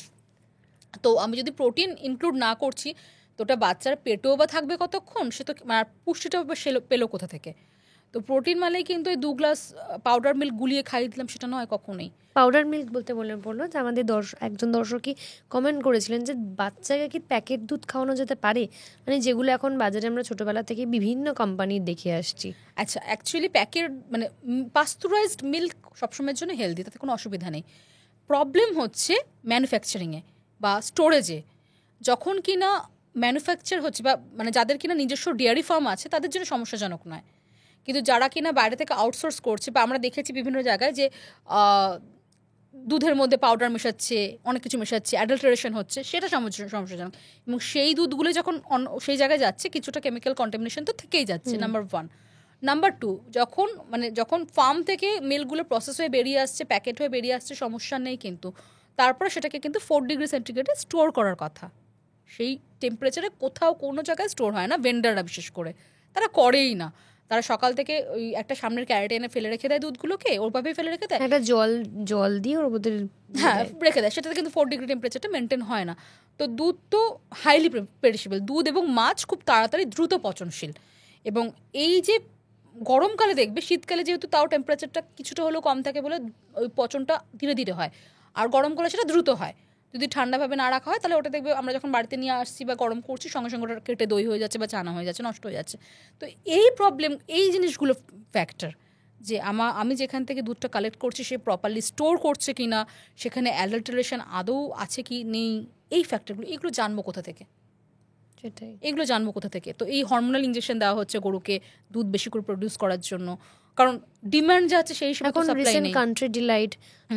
Speaker 2: তো আমি যদি প্রোটিন ইনক্লুড না করছি, তো ওটা বাচ্চার পেটেও বা থাকবে কতক্ষণ, সে তো পুষ্টিটাও পেলো কোথা থেকে? তো প্রোটিন মানেই কিন্তু এই 2 গ্লাস পাউডার মিল্ক গুলিয়ে খাইয়ে দিলাম সেটা নয় কখনোই।
Speaker 1: পাউডার মিল্ক বলতে বললো যে আমাদের একজন দর্শকই কমেন্ট করেছিলেন যে বাচ্চাকে কি প্যাকেট দুধ খাওয়ানো যেতে পারে, মানে যেগুলো এখন বাজারে আমরা ছোটবেলা থেকে বিভিন্ন কোম্পানির দেখে আসছি।
Speaker 2: আচ্ছা, অ্যাকচুয়ালি প্যাকেট মানে পাস্তুরাইজড মিল্ক সবসময়ের জন্য হেলদি, তাতে কোনো অসুবিধা নেই। প্রবলেম হচ্ছে ম্যানুফ্যাকচারিংয়ে বা স্টোরেজে। যখন কিনা ম্যানুফ্যাকচার হচ্ছে বা মানে যাদের কিনা নিজস্ব ডেয়ারি ফার্ম আছে তাদের জন্য সমস্যাজনক নয়, কিন্তু যারা কিনা বাইরে থেকে আউটসোর্স করছে বা আমরা দেখেছি বিভিন্ন জায়গায় যে দুধের মধ্যে পাউডার মেশাচ্ছে, অনেক কিছু মেশাচ্ছে, অ্যাডাল্টারেশন হচ্ছে, সেটা সমস্যাজনক। এবং সেই দুধগুলো যখন সেই জায়গায় যাচ্ছে কিছুটা কেমিক্যাল কন্টামিনেশন তো থেকেই যাচ্ছে, নাম্বার 1। নাম্বার 2, যখন ফার্ম থেকে মিল্কগুলো প্রসেস হয়ে বেরিয়ে আসছে, প্যাকেট হয়ে বেরিয়ে আসছে, সমস্যা নেই, কিন্তু তারপরে সেটাকে কিন্তু 4 ডিগ্রি সেন্টিগ্রেডে স্টোর করার কথা। সেই টেম্পারেচারে কোথাও কোনো জায়গায় স্টোর হয় না, ভেন্ডাররা বিশেষ করে তারা করেই না। তারা সকাল থেকে ওই একটা সামনের ক্যারেটে এনে ফেলে রেখে দেয় দুধগুলোকে, ওরভাবেই ফেলে রেখে দেয়,
Speaker 1: একটা জল দিয়ে ওর মধ্যে
Speaker 2: রেখে দেয়। সেটাতে কিন্তু 4 ডিগ্রি টেম্পারেচারটা মেনটেন হয় না। তো দুধ তো হাইলি পেরিশেবল, দুধ এবং মাছ খুব তাড়াতাড়ি দ্রুত পচনশীল। এবং এই যে গরমকালে দেখবে, শীতকালে যেহেতু তাও টেম্পারেচারটা কিছুটা হলেও কম থাকে বলে ওই পচনটা ধীরে ধীরে হয়, আর গরমকালে সেটা দ্রুত হয়। যদি ঠান্ডাভাবে না রাখা হয় তাহলে ওটা দেখবে আমরা যখন বাড়িতে নিয়ে আসছি বা গরম করছি সঙ্গে সঙ্গে ওটা কেটে দই হয়ে যাচ্ছে বা চানা হয়ে যাচ্ছে, নষ্ট হয়ে যাচ্ছে। তো এই প্রবলেম, এই জিনিসগুলো ফ্যাক্টর, যে আমি যেখান থেকে দুধটা কালেক্ট করছি সে প্রপারলি স্টোর করছে কি না, সেখানে অ্যাডাল্টারেশন আদৌ আছে কি নেই, এই ফ্যাক্টরগুলো এগুলো জানবো কোথা থেকে?
Speaker 1: সেটাই,
Speaker 2: এগুলো জানবো কোথা থেকে? তো এই হরমোনাল ইনজেকশন দেওয়া হচ্ছে গরুকে দুধ বেশি করে প্রডিউস করার জন্য, কারণ ডিমান্ড যা আছে সেই সময় সাপ্লাই নেই।
Speaker 1: কান্ট্রি ডিলাইট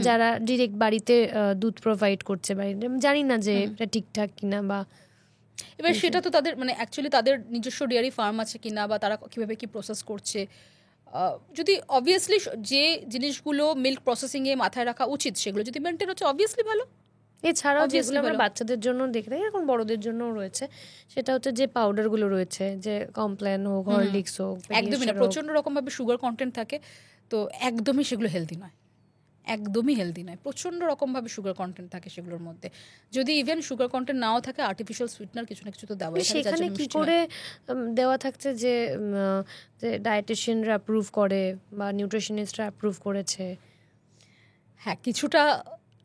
Speaker 1: যারা ডিরেক্ট বাড়িতে দুধ প্রোভাইড করছে, বাড়িতে জানি না যে এটা ঠিকঠাক কিনা, বা
Speaker 2: এবার সেটা তো তাদের মানে অ্যাকচুয়ালি তাদের নিজস্ব ডেয়ারি ফার্ম আছে কিনা বা তারা কীভাবে কী প্রসেস করছে, যদি অবভিয়াসলি যে জিনিসগুলো মিল্ক প্রসেসিংয়ে মাথায় রাখা উচিত সেগুলো যদি মেনটেন হচ্ছে অবভিয়াসলি ভালো।
Speaker 1: এছাড়াও যেগুলো আমরা বাচ্চাদের জন্য দেখি না, এখন বড়দের জন্যও রয়েছে, সেটা হচ্ছে যে পাউডারগুলো রয়েছে, যে কমপ্ল্যান হোক, হরলিক্স হোক,
Speaker 2: একদমই না, প্রচণ্ড রকমভাবে সুগার কন্টেন্ট থাকে, তো একদমই সেগুলো হেলদি নয়, একদমই হেলদি নয়। প্রচণ্ড রকমভাবে সুগার কন্টেন্ট থাকে সেগুলোর মধ্যে। যদি ইভেন সুগার কন্টেন্ট নাও থাকে, আর্টিফিশিয়াল সুইটনার কিছু না কিছু তো দেওয়া।
Speaker 1: সেখানে কি করে দেওয়া থাকছে যে ডায়েটিশিয়ানরা অ্যাপ্রুভ করে বা নিউট্রিশনিস্টরা অ্যাপ্রুভ করেছে?
Speaker 2: হ্যাঁ, কিছুটা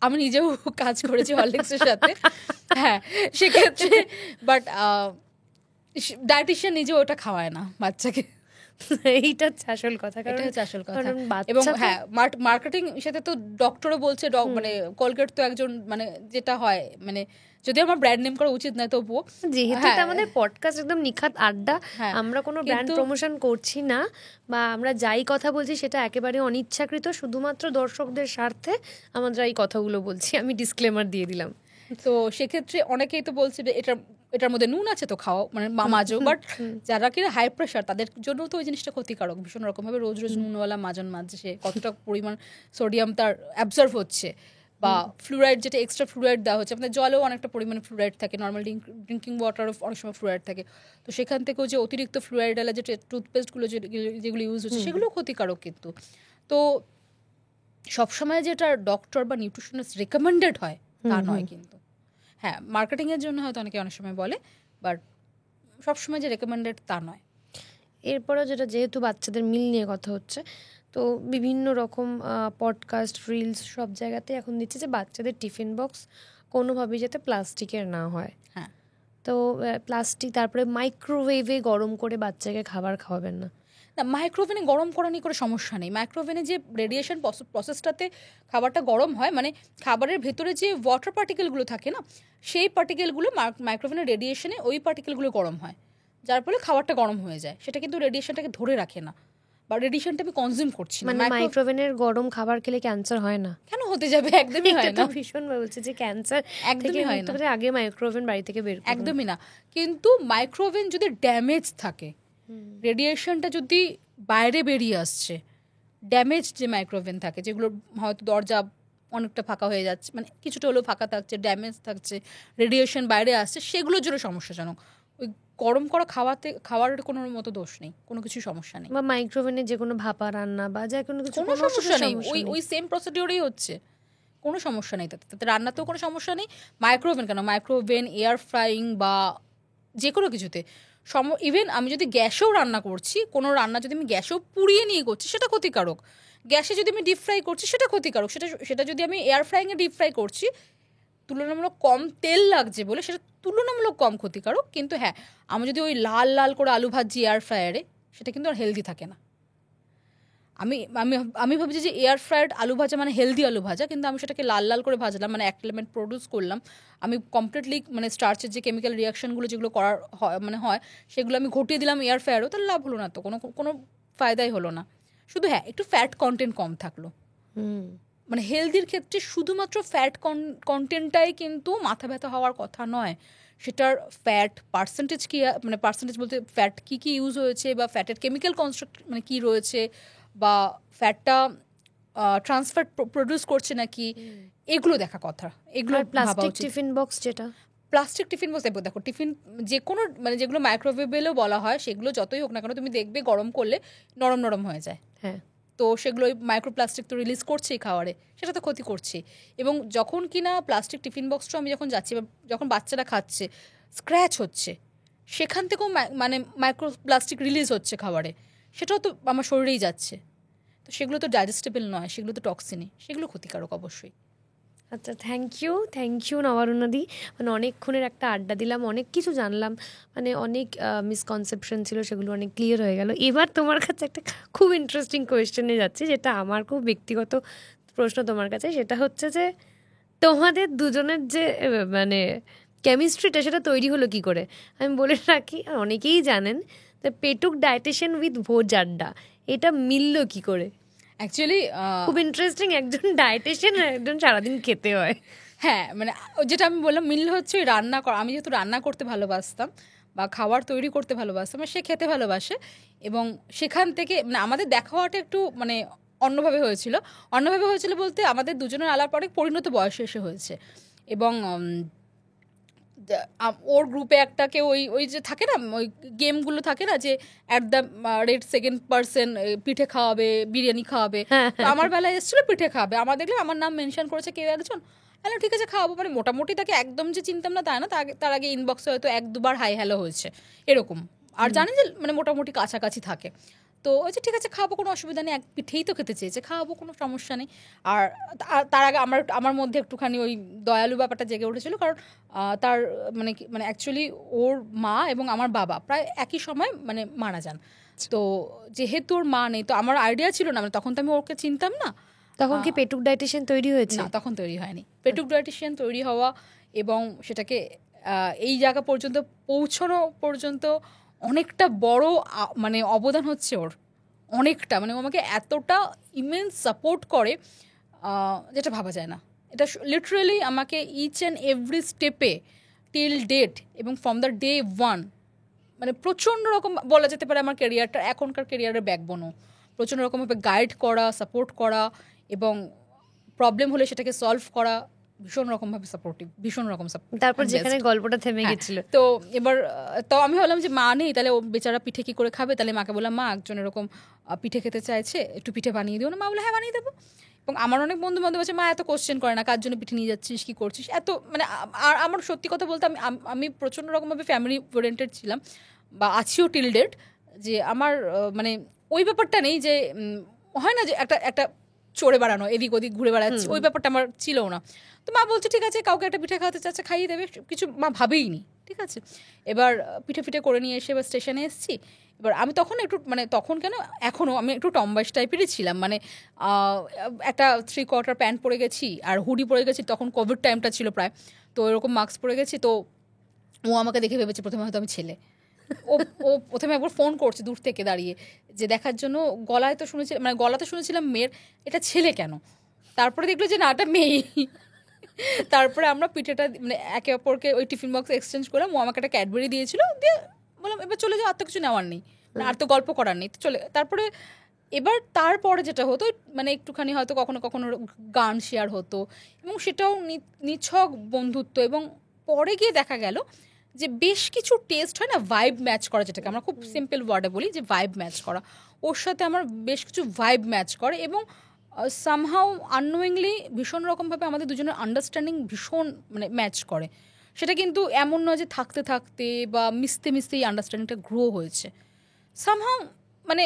Speaker 2: আমি নিজেও কাজ করেছি হরলিক্সের সাথে, হ্যাঁ সেক্ষেত্রে, বাট ডায়েটিশিয়ান নিজে ওটা খাওয়ায় না বাচ্চাকে,
Speaker 1: এইটা আসল কথা,
Speaker 2: এটা হচ্ছে আসল কথা। এবং হ্যাঁ, মার্কেটিং সাথে তো ডক্টরও বলছে, মানে কলগেট তো একজন মানে যেটা হয়, মানে যদিও আমার ব্র্যান্ড নেম করা উচিত নয়, তবুও
Speaker 1: যেহেতু আমাদের পডকাস্ট একদম নিখাত আড্ডা, আমরা কোনো ব্র্যান্ড প্রমোশন করছি না বা আমরা যাই কথা বলছি সেটা একেবারে অনিচ্ছাকৃত, শুধুমাত্র দর্শকদের স্বার্থে আমরা এই কথাগুলো বলছি, আমি ডিসক্লেমার দিয়ে দিলাম।
Speaker 2: তো সেক্ষেত্রে অনেকেই তো বলছে যে এটার মধ্যে নুন আছে তো খাও, মানে মামাজো, বাট যারা কিনা হাই প্রেশার তাদের জন্য তো ওই জিনিসটা ক্ষতিকারক ভীষণ রকমভাবে। রোজ রোজ নুনওয়ালা মাজন মাজছে, সে কতটা পরিমাণ সোডিয়াম তার অ্যাবজর্ভ হচ্ছে, বা ফ্লুরাইড যেটা এক্সট্রা ফ্লুরাইড দেওয়া হচ্ছে, আপনাদের জলেও অনেকটা পরিমাণে ফ্লুরাইড থাকে, নর্মাল ড্রিঙ্কিং ওয়াটারও অনেক সময় ফ্লুরাইড থাকে, তো সেখান থেকেও যে অতিরিক্ত ফ্লুরাইডওয়ালা যে টুথপেস্টগুলো যেগুলো ইউজ হচ্ছে সেগুলোও ক্ষতিকারক। কিন্তু তো সবসময় যেটা ডক্টর বা নিউট্রিশনিস্ট রেকমেন্ডেড হয় তা নয় কিন্তু। হ্যাঁ, মার্কেটিংয়ের জন্য হয়তো অনেকে অনেক সময় বলে, বাট সবসময় যে রেকমেন্ডেড তা নয়।
Speaker 1: এরপরেও যেটা, যেহেতু বাচ্চাদের মিল নিয়ে কথা হচ্ছে, তো বিভিন্ন রকম পডকাস্ট, রিলস সব জায়গাতে এখন দিচ্ছে যে বাচ্চাদের টিফিন বক্স কোনোভাবেই যাতে প্লাস্টিকের না হয়।
Speaker 2: হ্যাঁ,
Speaker 1: তো প্লাস্টিক, তারপরে মাইক্রোওয়েভে গরম করে বাচ্চাকে খাবার খাওয়াবেন না।
Speaker 2: না, মাইক্রোওভেনে গরম করা নিয়ে করে সমস্যা নেই। মাইক্রোওভেনে যে রেডিয়েশন প্রসেসটাতে খাবারটা গরম হয়, মানে খাবারের ভেতরে যে ওয়াটার পার্টিকেলগুলো থাকে না, সেই পার্টিকেলগুলো মাইক্রোওভেনের রেডিয়েশনে ওই পার্টিকেলগুলো গরম হয়, যার ফলে খাবারটা গরম হয়ে যায়। সেটা কিন্তু রেডিয়েশনটাকে ধরে রাখে না, বা রেডিয়েশনটা আমি কনজিউম করছি না।
Speaker 1: মানে মাইক্রোওভেনের গরম খাবার খেলে ক্যান্সার হয় না?
Speaker 2: কেন হতে যাবে, একদমই হয় না।
Speaker 1: ভীষণ বলছে যে ক্যান্সার
Speaker 2: একদমই হয় না,
Speaker 1: আগে মাইক্রোওভেন বাড়ি থেকে বের করুন।
Speaker 2: একদমই না। কিন্তু মাইক্রোওভেন যদি ড্যামেজ থাকে, রেডিয়েশনটা যদি বাইরে বেরিয়ে আসছে, ড্যামেজ যে মাইক্রোওভেন থাকে, যেগুলো হয়তো দরজা অনেকটা ফাঁকা হয়ে যাচ্ছে, মানে কিছুটা হলেও ফাঁকা থাকছে, ড্যামেজ থাকছে, রেডিয়েশন বাইরে আসছে, সেগুলোর জন্য সমস্যাজনক। ওই গরম করা খাওয়ার কোনো মতো দোষ নেই, কোনো কিছু সমস্যা নেই।
Speaker 1: বা মাইক্রোওভেনে যে কোনো ভাপা রান্না বা যে কোনো কিছু,
Speaker 2: কোনো সমস্যা নেই, ওই সেম প্রসিডিওরই হচ্ছে, কোনো সমস্যা নেই তাতে রান্নাতেও কোনো সমস্যা নেই। মাইক্রোওভেন কেন, মাইক্রোওভেন, এয়ার ফ্রাইং বা যে কোনো কিছুতে ইভেন আমি যদি গ্যাসেও রান্না করছি, কোনো রান্না যদি আমি গ্যাসেও পুড়িয়ে নিয়ে করছি সেটা ক্ষতিকারক, গ্যাসে যদি আমি ডিপ ফ্রাই করছি সেটা ক্ষতিকারক, সেটা যদি আমি এয়ার ফ্রাইংয়ে ডিপ ফ্রাই করছি তুলনামূলক কম তেল লাগছে বলে সেটা তুলনামূলক কম ক্ষতিকারক। কিন্তু হ্যাঁ, আমি যদি ওই লাল লাল করে আলু ভাজি এয়ার ফ্রায়ারে, সেটা কিন্তু আর হেলদি থাকে না। আমি আমি আমি ভাবছি যে এয়ার ফ্রায়ার্ড আলু ভাজা মানে হেলদি আলু ভাজা, কিন্তু আমি সেটাকে লাল লাল করে ভাজলাম, মানে এক এলিমেন্ট প্রডিউস করলাম, আমি কমপ্লিটলি মানে স্টার্চের যে কেমিক্যাল রিয়াকশনগুলো যেগুলো করার হয় সেগুলো আমি ঘটিয়ে দিলাম এয়ার ফ্রায়ারও, তাহলে লাভ হলো না, তো কোনো ফায়দাই হলো না। শুধু হ্যাঁ একটু ফ্যাট কন্টেন্ট কম থাকলো। মানে হেলদির ক্ষেত্রে শুধুমাত্র ফ্যাট কন্টেন্টটাই কিন্তু মাথা ব্যথা হওয়ার কথা নয়, সেটার ফ্যাট পার্সেন্টেজ কি, মানে পার্সেন্টেজ বলতে ফ্যাট কী কী ইউজ হয়েছে বা ফ্যাটের কেমিক্যাল কনস্ট্রাক্ট মানে কী রয়েছে, বা ফ্যাটটা ট্রান্সফার প্রডিউস করছে নাকি, এগুলো দেখা কথা। এগুলো
Speaker 1: প্লাস্টিক টিফিন বক্স, যেটা
Speaker 2: প্লাস্টিক টিফিন বক্স, দেখো টিফিন যে কোনো মানে যেগুলো মাইক্রোওয়েভেবলও বলা হয় সেগুলো যতই হোক না কেন তুমি দেখবে গরম করলে নরম নরম হয়ে যায়।
Speaker 1: হ্যাঁ,
Speaker 2: তো সেগুলো মাইক্রোপ্লাস্টিক তো রিলিজ করছেই খাওয়ারে, সেটা তো ক্ষতি করছে। এবং যখন কিনা প্লাস্টিক টিফিন বক্সটা আমি যখন যাচ্ছি বা যখন বাচ্চারা খাচ্ছে স্ক্র্যাচ হচ্ছে, সেখান থেকেও মানে মাইক্রোপ্লাস্টিক রিলিজ হচ্ছে খাবারে, সেটাও তো আমার শরীরেই যাচ্ছে। তো সেগুলো তো ডাইজেস্টেবল নয়, সেগুলো তো টক্সিনই, সেগুলো ক্ষতিকারক অবশ্যই।
Speaker 1: আচ্ছা, থ্যাংক ইউ নবারুণাদি। মানে অনেকক্ষণের একটা আড্ডা দিলাম, অনেক কিছু জানলাম, মানে অনেক মিসকনসেপশন ছিল, সেগুলো অনেক ক্লিয়ার হয়ে গেল। এবার তোমার কাছে একটা খুব ইন্টারেস্টিং কোয়েশ্চেনে যাচ্ছি, যেটা আমার খুব ব্যক্তিগত প্রশ্ন তোমার কাছে। সেটা হচ্ছে যে তোমাদের দুজনের যে মানে কেমিস্ট্রিটা, সেটা তৈরি হলো কি করে? আমি বলে রাখি, আর অনেকেই জানেন, তো পেটুক ডায়েটিশিয়ান উইথ ভোজ আড্ডা, এটা মিললো কি করে?
Speaker 2: অ্যাকচুয়ালি
Speaker 1: খুব ইন্টারেস্টিং, একজন ডায়েটিশিয়ান আর একজন সারাদিন খেতে হয়।
Speaker 2: হ্যাঁ, মানে যেটা আমি বললাম মিল হচ্ছে ওই রান্না করা। আমি যেহেতু রান্না করতে ভালোবাসতাম বা খাবার তৈরি করতে ভালোবাসতাম, সে খেতে ভালোবাসে, এবং সেখান থেকে মানে আমাদের দেখা হওয়াটা একটু মানে অন্যভাবে হয়েছিল বলতে আমাদের দুজনের আলাপ অনেক পরিণত বয়সে এসে হয়েছে। এবং ওর গ্রুপে একটা কেউ ওই যে থাকে না, ওই গেমগুলো থাকে না যে at the rate second person পিঠে খাওয়াবে, বিরিয়ানি খাওয়াবে, তো আমার বেলায় এসেছিলো পিঠে খাওয়াবে, আমার দেখলে আমার নাম মেনশন করেছে কেউ একজন, হ্যালো ঠিক আছে খাওয়াবো, মানে মোটামুটি তাকে একদম যে চিনতাম না তাই না, তার আগে ইনবক্সে হয়তো 1-2বার হাই হ্যালো হয়েছে এরকম, আর জানি যে মানে মোটামুটি কাছাকাছি থাকে। তো ওই যে ঠিক আছে খাওয়াবো, কোনো অসুবিধা নেই, এক পিঠেই তো খেতে চেয়েছে, খাওয়াবো, কোনো সমস্যা নেই। আর তার আগে আমার মধ্যে একটুখানি ওই দয়ালু ব্যাপারটা জেগে উঠেছিল, কারণ তার মানে অ্যাকচুয়ালি ওর মা এবং আমার বাবা প্রায় একই সময় মানে মারা যান। তো যেহেতু ওর মা নেই, তো আমার আইডিয়া ছিল না, মানে তখন তো আমি ওকে চিনতাম না।
Speaker 1: তখন কি পেটুক ডায়েটিশিয়ান তৈরি হয়েছে?
Speaker 2: না, তখন তৈরি হয়নি। পেটুক ডায়েটিশিয়ান তৈরি হওয়া এবং সেটাকে এই জায়গা পর্যন্ত পৌঁছানো পর্যন্ত অনেকটা বড় মানে অবদান হচ্ছে ওর, অনেকটা, মানে ও আমাকে এতটা ইমেন্স সাপোর্ট করে যেটা ভাবা যায় না। এটা লিটারেলি আমাকে ইচ অ্যান্ড এভরি স্টেপে টিল ডেট এবং ফ্রম দ্য ডে ওয়ান মানে প্রচণ্ড রকম বলা যেতে পারে আমার ক্যারিয়ারটা, এখনকার ক্যারিয়ারের ব্যাকবোনও প্রচণ্ড রকমভাবে গাইড করা, সাপোর্ট করা, এবং প্রবলেম হলে সেটাকে সলভ করা, ভীষণ রকমভাবে সাপোর্টিভ, ভীষণ রকম সাপোর্ট।
Speaker 1: তারপর যেখানে গল্পটা থেমে গেছিল,
Speaker 2: তো এবার তো আমি ভাবলাম যে মা নেই, তাহলে ও বেচারা পিঠে কি করে খাবে, তাহলে মাকে বললাম মা একজন এরকম পিঠে খেতে চাইছে, একটু পিঠে বানিয়ে দিও না। মা বলে হ্যাঁ বানিয়ে দেবো। এবং আমার অনেক বন্ধু বান্ধব আছে, মা এত কোশ্চেন করে না, কার জন্য পিঠে নিয়ে যাচ্ছিস, কী করছিস, এত মানে। আর আমার সত্যি কথা বলতে আমি প্রচণ্ড রকমভাবে ফ্যামিলি ওরিয়েন্টেড ছিলাম বা আছিও টিল ডেট, যে আমার মানে ওই ব্যাপারটা নেই যে হয় না যে একটা চড়ে বেড়ানো, এদিক ওদিক ঘুরে বেড়াচ্ছি, ওই ব্যাপারটা আমার ছিল না। তো মা বলছে ঠিক আছে, কাউকে একটা পিঠে খাওয়াতে চাচ্ছে খাইয়ে দেবে, কিছু মা ভাবেই নি, ঠিক আছে। এবার পিঠে করে নিয়ে এসে এবার স্টেশনে এসেছি। এবার আমি তখন একটু মানে তখন কেন এখনও আমি একটু টমবয়স টাইপেরই ছিলাম, মানে একটা 3/4 প্যান্ট পরে গেছি আর হুডি পরে গেছি, তখন কোভিড টাইমটা ছিল প্রায়, তো এরকম মাস্ক পরে গেছি। তো ও আমাকে দেখে ভেবেছে প্রথমে হয়তো আমি ছেলে। ও প্রথমে একবার ফোন করছে দূর থেকে দাঁড়িয়ে, যে দেখার জন্য, গলায় তো শুনেছি মানে গলাতে শুনেছিলাম মেয়ের, এটা ছেলে কেন, তারপরে দেখলো যে না এটা মেয়ে। তারপরে আমরা পিঠেটা মানে একে অপরকে ওই টিফিন বক্স এক্সচেঞ্জ করলাম, ও আমাকে একটা ক্যাডবেরি দিয়েছিল, দিয়ে বললাম এবার চলে যাও, আর তো কিছু নেওয়ার নেই, আর তো গল্প করার নেই, তো চলে। তারপরে তারপরে যেটা হতো মানে একটুখানি হয়তো কখনো কখনো গান শেয়ার হতো, এবং সেটাও নিছক বন্ধুত্ব। এবং পরে গিয়ে দেখা গেল যে বেশ কিছু টেস্ট হয় না, ভাইব ম্যাচ করা, যেটাকে আমরা খুব সিম্পল ওয়ার্ডে বলি যে ভাইব ম্যাচ করা, ওর সাথে আমার বেশ কিছু ভাইব ম্যাচ করে, এবং সামহাউ আননোয়িংলি ভীষণ রকমভাবে আমাদের দুজনের আন্ডারস্ট্যান্ডিং ভীষণ মানে ম্যাচ করে। সেটা কিন্তু এমন নয় যে থাকতে থাকতে বা মিশতে মিশতে এই আন্ডারস্ট্যান্ডিংটা গ্রো হয়েছে, সামহাউ মানে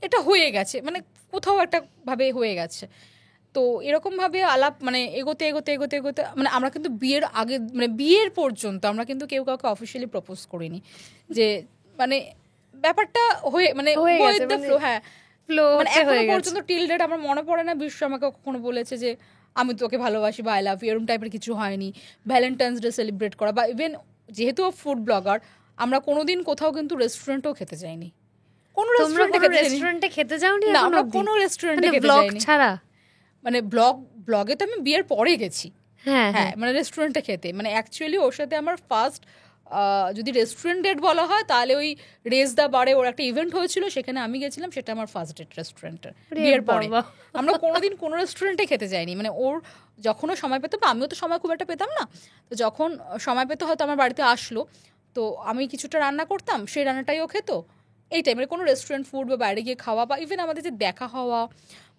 Speaker 2: এটা হয়ে গেছে, মানে কোথাও একটা ভাবে হয়ে গেছে। তো এরকমভাবে আলাপ মানে এগোতে এগোতে এগোতে এগোতে মানে আমরা কিন্তু বিয়ের আগে মানে বিয়ের পর্যন্ত আমরা কিন্তু কেউ কাউকে অফিসিয়ালি প্রপোজ করিনি, যে মানে ব্যাপারটা হয়ে মানে
Speaker 1: হয়ে
Speaker 2: go
Speaker 1: গেছে,
Speaker 2: with the
Speaker 1: মানে
Speaker 2: flow, হ্যাঁ
Speaker 1: ফ্লো
Speaker 2: মানে
Speaker 1: হয়ে
Speaker 2: এখনো
Speaker 1: গেছে।
Speaker 2: পর্যন্ত টিল ডেট আমার মনে পড়ে না বিশ্ব আমাকে কখনো বলেছে যে আমি তোকে ভালোবাসি বা আই লাভ ইউ, এরকম টাইপের কিছু হয়নি। ভ্যালেন্টাইন্স ডে সেলিব্রেট করা বা ইভেন যেহেতু ফুড ব্লগার আমরা কোনোদিন কোথাও কিন্তু রেস্টুরেন্টও খেতে যাইনি, কোনো
Speaker 1: তোমরা
Speaker 2: রেস্টুরেন্টে
Speaker 1: কোনো
Speaker 2: খেতে যাইনি
Speaker 1: রেস্টুরেন্টে খেতে যাওনি
Speaker 2: না,
Speaker 1: এখন
Speaker 2: আমরা
Speaker 1: অবধি?
Speaker 2: কোনো রেস্টুরেন্টে
Speaker 1: মানে
Speaker 2: খেতে
Speaker 1: ব্লগ
Speaker 2: যাইনি,
Speaker 1: ছাড়া?
Speaker 2: মানে ব্লগে তো আমি বিয়ের পরে গেছি,
Speaker 1: হ্যাঁ
Speaker 2: হ্যাঁ মানে রেস্টুরেন্টে খেতে, মানে অ্যাকচুয়ালি ওর সাথে আমার ফার্স্ট যদি রেস্টুরেন্ট ডেট বলা হয় তাহলে ওই রেস দা বারে ওর একটা ইভেন্ট হয়েছিল, সেখানে আমি গেছিলাম, সেটা আমার ফার্স্ট ডেট রেস্টুরেন্টের বিয়ের পরে।
Speaker 1: বাবা।
Speaker 2: আমরা কোনোদিন কোনো রেস্টুরেন্টে খেতে যাইনি, মানে ওর যখনও সময় পেতো বা আমিও তো সময় খুব একটা পেতাম না, তো যখন সময় পেতো হয়তো আমার বাড়িতে আসলো, তো আমি কিছুটা রান্না করতাম, সেই রান্নাটাই ও খেতো, এইটাই। মানে কোনো রেস্টুরেন্ট ফুড বা বাইরে গিয়ে খাওয়া বা ইভেন আমাদের যে দেখা হওয়া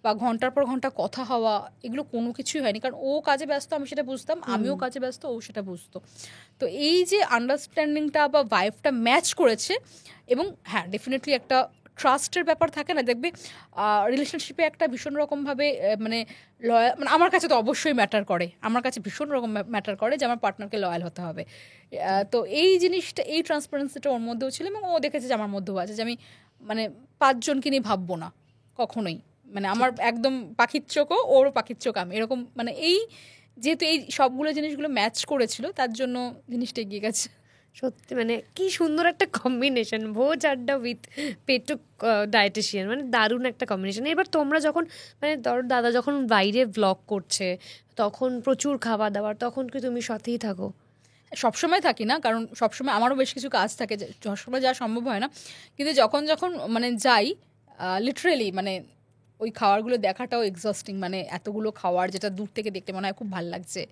Speaker 2: বা ঘন্টার পর ঘন্টা কথা হওয়া, এগুলো কোনো কিছুই হয়নি, কারণ ও কাজে ব্যস্ত আমি সেটা বুঝতাম, আমিও কাজে ব্যস্ত ও সেটা বুঝতো। তো এই যে আন্ডারস্ট্যান্ডিংটা বা ভাইবটা ম্যাচ করেছে, এবং হ্যাঁ ডেফিনেটলি একটা ট্রাস্টের ব্যাপার থাকে না, দেখবে রিলেশনশিপে একটা ভীষণ রকমভাবে মানে লয়াল, মানে আমার কাছে তো অবশ্যই ম্যাটার করে, আমার কাছে ভীষণ রকম ম্যাটার করে যে আমার পার্টনারকে লয়াল হতে হবে। তো এই জিনিসটা, এই ট্রান্সপারেন্সিটা ওর মধ্যেও ছিল এবং ও দেখেছে যে আমার মধ্যেও আছে, যে আমি মানে 5 জনকে নিয়ে ভাববো না কখনোই, মানে আমার একদম পাখির চোখও ওরও পাখির চোখ আমি, এরকম মানে এই যেহেতু এই সবগুলো জিনিসগুলো ম্যাচ করেছিল তার জন্য জিনিসটা এগিয়ে গেছে।
Speaker 1: সত্যি মানে কি সুন্দর একটা কম্বিনেশন, ভোজ আড্ডা উইথ পেটুক ডায়েটিশিয়ান, মানে দারুণ একটা কম্বিনেশন। এবার তোমরা যখন মানে ধরো দাদা যখন বাইরে ব্লগ করছে তখন প্রচুর খাওয়া দাওয়ার, তখন কি তুমি সাথেই থাকো?
Speaker 2: সবসময় থাকি না, কারণ সবসময় আমারও বেশ কিছু কাজ থাকে, সবসময় যাওয়া সম্ভব হয় না, কিন্তু যখন যখন মানে যাই লিটারেলি মানে ওই খাবারগুলো দেখাটাও এক্সস্টিং, মানে এতগুলো খাবার যেটা দূর থেকে দেখতে মনে হয় খুব ভালো লাগছে,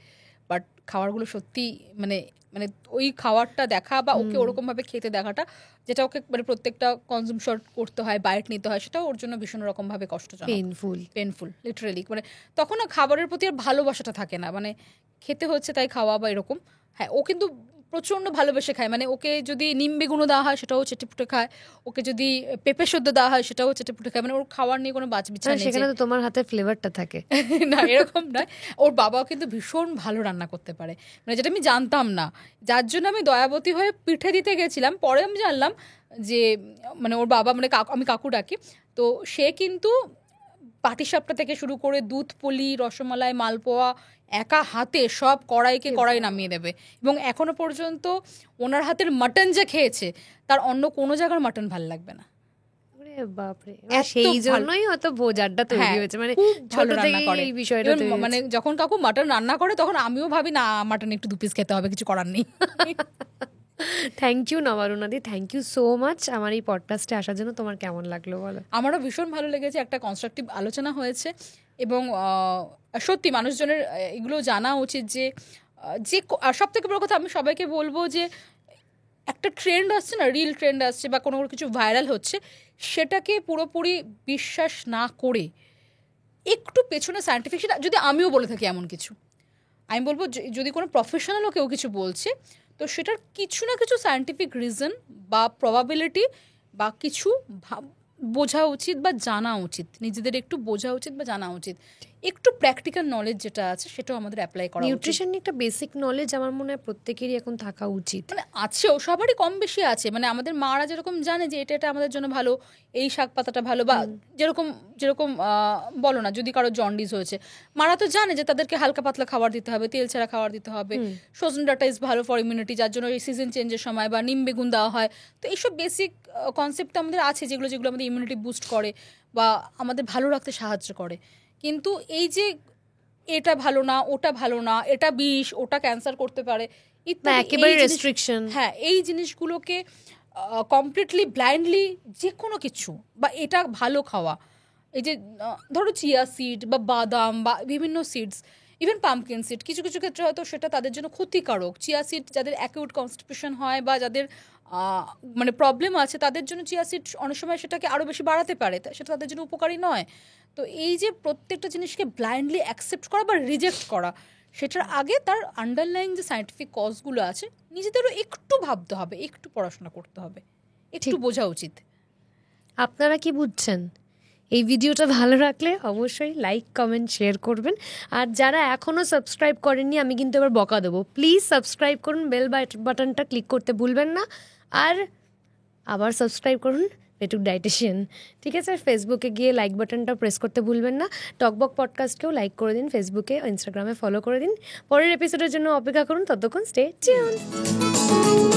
Speaker 2: বাট খাবারগুলো সত্যি মানে মানে ওই খাবারটা দেখা বা ওকে ওরকমভাবে খেতে দেখাটা, যেটা ওকে মানে প্রত্যেকটা কনজিউমশন করতে হয়, বাইট নিতে হয়, সেটাও ওর জন্য ভীষণ রকমভাবে কষ্টজনক, পেনফুল লিটারেলি। মানে তখন না খাবারের প্রতি আর ভালোবাসাটা থাকে না, মানে খেতে হচ্ছে তাই খাওয়া বা এরকম। হ্যাঁ ও কিন্তু প্রচণ্ড ভালোবেসে খায়, মানে ওকে যদি নিম বেগুনও দেওয়া হয় সেটাও চেটেপুটে খায়, ওকে যদি পেঁপে সদ্য দেওয়া হয় সেটাও চেটেপুটে খায়, মানে ওর খাওয়ার নিয়ে কোনো বাছবিচার নেই,
Speaker 1: সেখানে তো তোমার হাতে ফ্লেভারটা থাকে।
Speaker 2: না এরকম নয়, ওর বাবাও কিন্তু ভীষণ ভালো রান্না করতে পারে, মানে যেটা আমি জানতাম না, যার জন্য আমি দয়াবতী হয়ে পিঠে দিতে গেছিলাম, পরে আমি জানলাম যে মানে ওর বাবা মানে আমি কাকু ডাকি, তো সে কিন্তু পাটিসাপটা থেকে শুরু করে দুধ পুলি, রসমালাই, মালপোয়া একা হাতে সব কড়াইকে কড়াই নামিয়ে দেবে, এবং এখনো পর্যন্ত ওনার হাতের মাটন যে খেয়েছে তার অন্য কোনো জায়গার মাটন ভাল লাগবে না।
Speaker 1: বাপরে, সেই জন্যই হয়তো ভোজ আড্ডা তৈরি হয়েছে, মানে ছোট থেকেই এই বিষয়টা
Speaker 2: মানে যখন কাকু মাটন রান্না করে তখন আমিও ভাবি না মাটন একটু 2 পিস খেতে হবে, কিছু করার নেই।
Speaker 1: থ্যাংক ইউ নবারুণাদি, থ্যাংক ইউ সো মাচ আমার এই পডকাস্টে আসার জন্য। তোমার কেমন লাগলো বলো?
Speaker 2: আমারও ভীষণ ভালো লেগেছে, একটা কনস্ট্রাকটিভ আলোচনা হয়েছে, এবং সত্যি মানুষজনের এগুলো জানা উচিত যে যে সব থেকে বড় কথা আমি সবাইকে বলবো যে একটা ট্রেন্ড আসছে না, রিল ট্রেন্ড আসছে বা কোনো কিছু ভাইরাল হচ্ছে, সেটাকে পুরোপুরি বিশ্বাস না করে একটু পেছনে সায়েন্টিফিক, সেটা যদি আমিও বলে থাকি এমন কিছু, আমি বলবো যদি কোনো প্রফেশনালও কেউ কিছু বলছে তো সেটার কিছু না কিছু সায়েন্টিফিক রিজন বা প্রবাবিলিটি বা কিছু বোঝা উচিত বা জানা উচিত, নিজেদের একটু বোঝা উচিত বা জানা উচিত, একটু প্র্যাকটিক্যাল নলেজ যেটা আছে সেটাও আমাদের অ্যাপ্লাই করা উচিত।
Speaker 1: নিউট্রিশন নিয়ে একটা বেসিক নলেজ আমার মনে হয় প্রত্যেকেরই এখন থাকা উচিত,
Speaker 2: মানে আছেও, সবারই কম বেশি আছে, মানে আমাদের মারা যেরকম জানে যে এটা আমাদের জন্য ভালো, এই শাক পাতাটা ভালো, বা যেরকম যেরকম বলো না যদি কারো জন্ডিস হয়েছে, মারা তো জানে যে তাদেরকে হালকা পাতলা খাবার দিতে হবে, তেল ছাড়া খাবার দিতে হবে, সজনে ডাঁটা ইজ ভালো ফর ইমিউনিটি, যার জন্য এই সিজন চেঞ্জের সময় বা নিম বেগুন দেওয়া হয়। তো এইসব বেসিক কনসেপ্ট আমাদের আছে যেগুলো আমাদের ইমিউনিটি বুস্ট করে বা আমাদের ভালো রাখতে সাহায্য করে। কিন্তু এই যে এটা ভালো না, ওটা ভালো না, এটা বিষ, ওটা ক্যান্সার করতে পারে
Speaker 1: একেবারে রেস্ট্রিকশন,
Speaker 2: হ্যাঁ এই জিনিসগুলোকে কমপ্লিটলি ব্লাইন্ডলি যে কোনো কিছু বা এটা ভালো খাওয়া, এই যে ধরো চিয়া সিড বা বাদাম বা বিভিন্ন সিডস, ইভেন পাম্পকিন সিড, কিছু কিছু ক্ষেত্রে হয়তো সেটা তাদের জন্য ক্ষতিকারক। চিয়া সিড যাদের অ্যাকিউট কনস্টিপেশন হয় বা যাদের মানে প্রবলেম আছে তাদের জন্য চিয়া সিড অনেক সময় সেটাকে আরও বেশি বাড়াতে পারে, সেটা তাদের জন্য উপকারী নয়। তো এই যে প্রত্যেকটা জিনিসকে ব্লাইন্ডলি অ্যাকসেপ্ট করা বা রিজেক্ট করা, সেটার আগে তার আন্ডারলাইন যে সায়েন্টিফিক কজগুলো আছে নিজেদেরও একটু ভাবতে হবে, একটু পড়াশোনা করতে হবে, একটু বোঝা উচিত।
Speaker 1: আপনারা কি বুঝছেন? এই ভিডিওটা ভালো রাখলে অবশ্যই লাইক কমেন্ট শেয়ার করবেন। আর যারা এখনও সাবস্ক্রাইব করেননি, আমি কিন্তু এবার বকা দেবো, প্লিজ সাবস্ক্রাইব করুন, বেল বাটনটা ক্লিক করতে ভুলবেন না। আর আবার সাবস্ক্রাইব করুন পেটুক ডায়েটিশিয়ান, ঠিক আছে? আর ফেসবুকে গিয়ে লাইক বাটনটা প্রেস করতে ভুলবেন না। টকবক পডকাস্টকেও লাইক করে দিন, ফেসবুকে ইনস্টাগ্রামে ফলো করে দিন। পরের এপিসোডের জন্য অপেক্ষা করুন, ততক্ষণ স্টে টিউনড।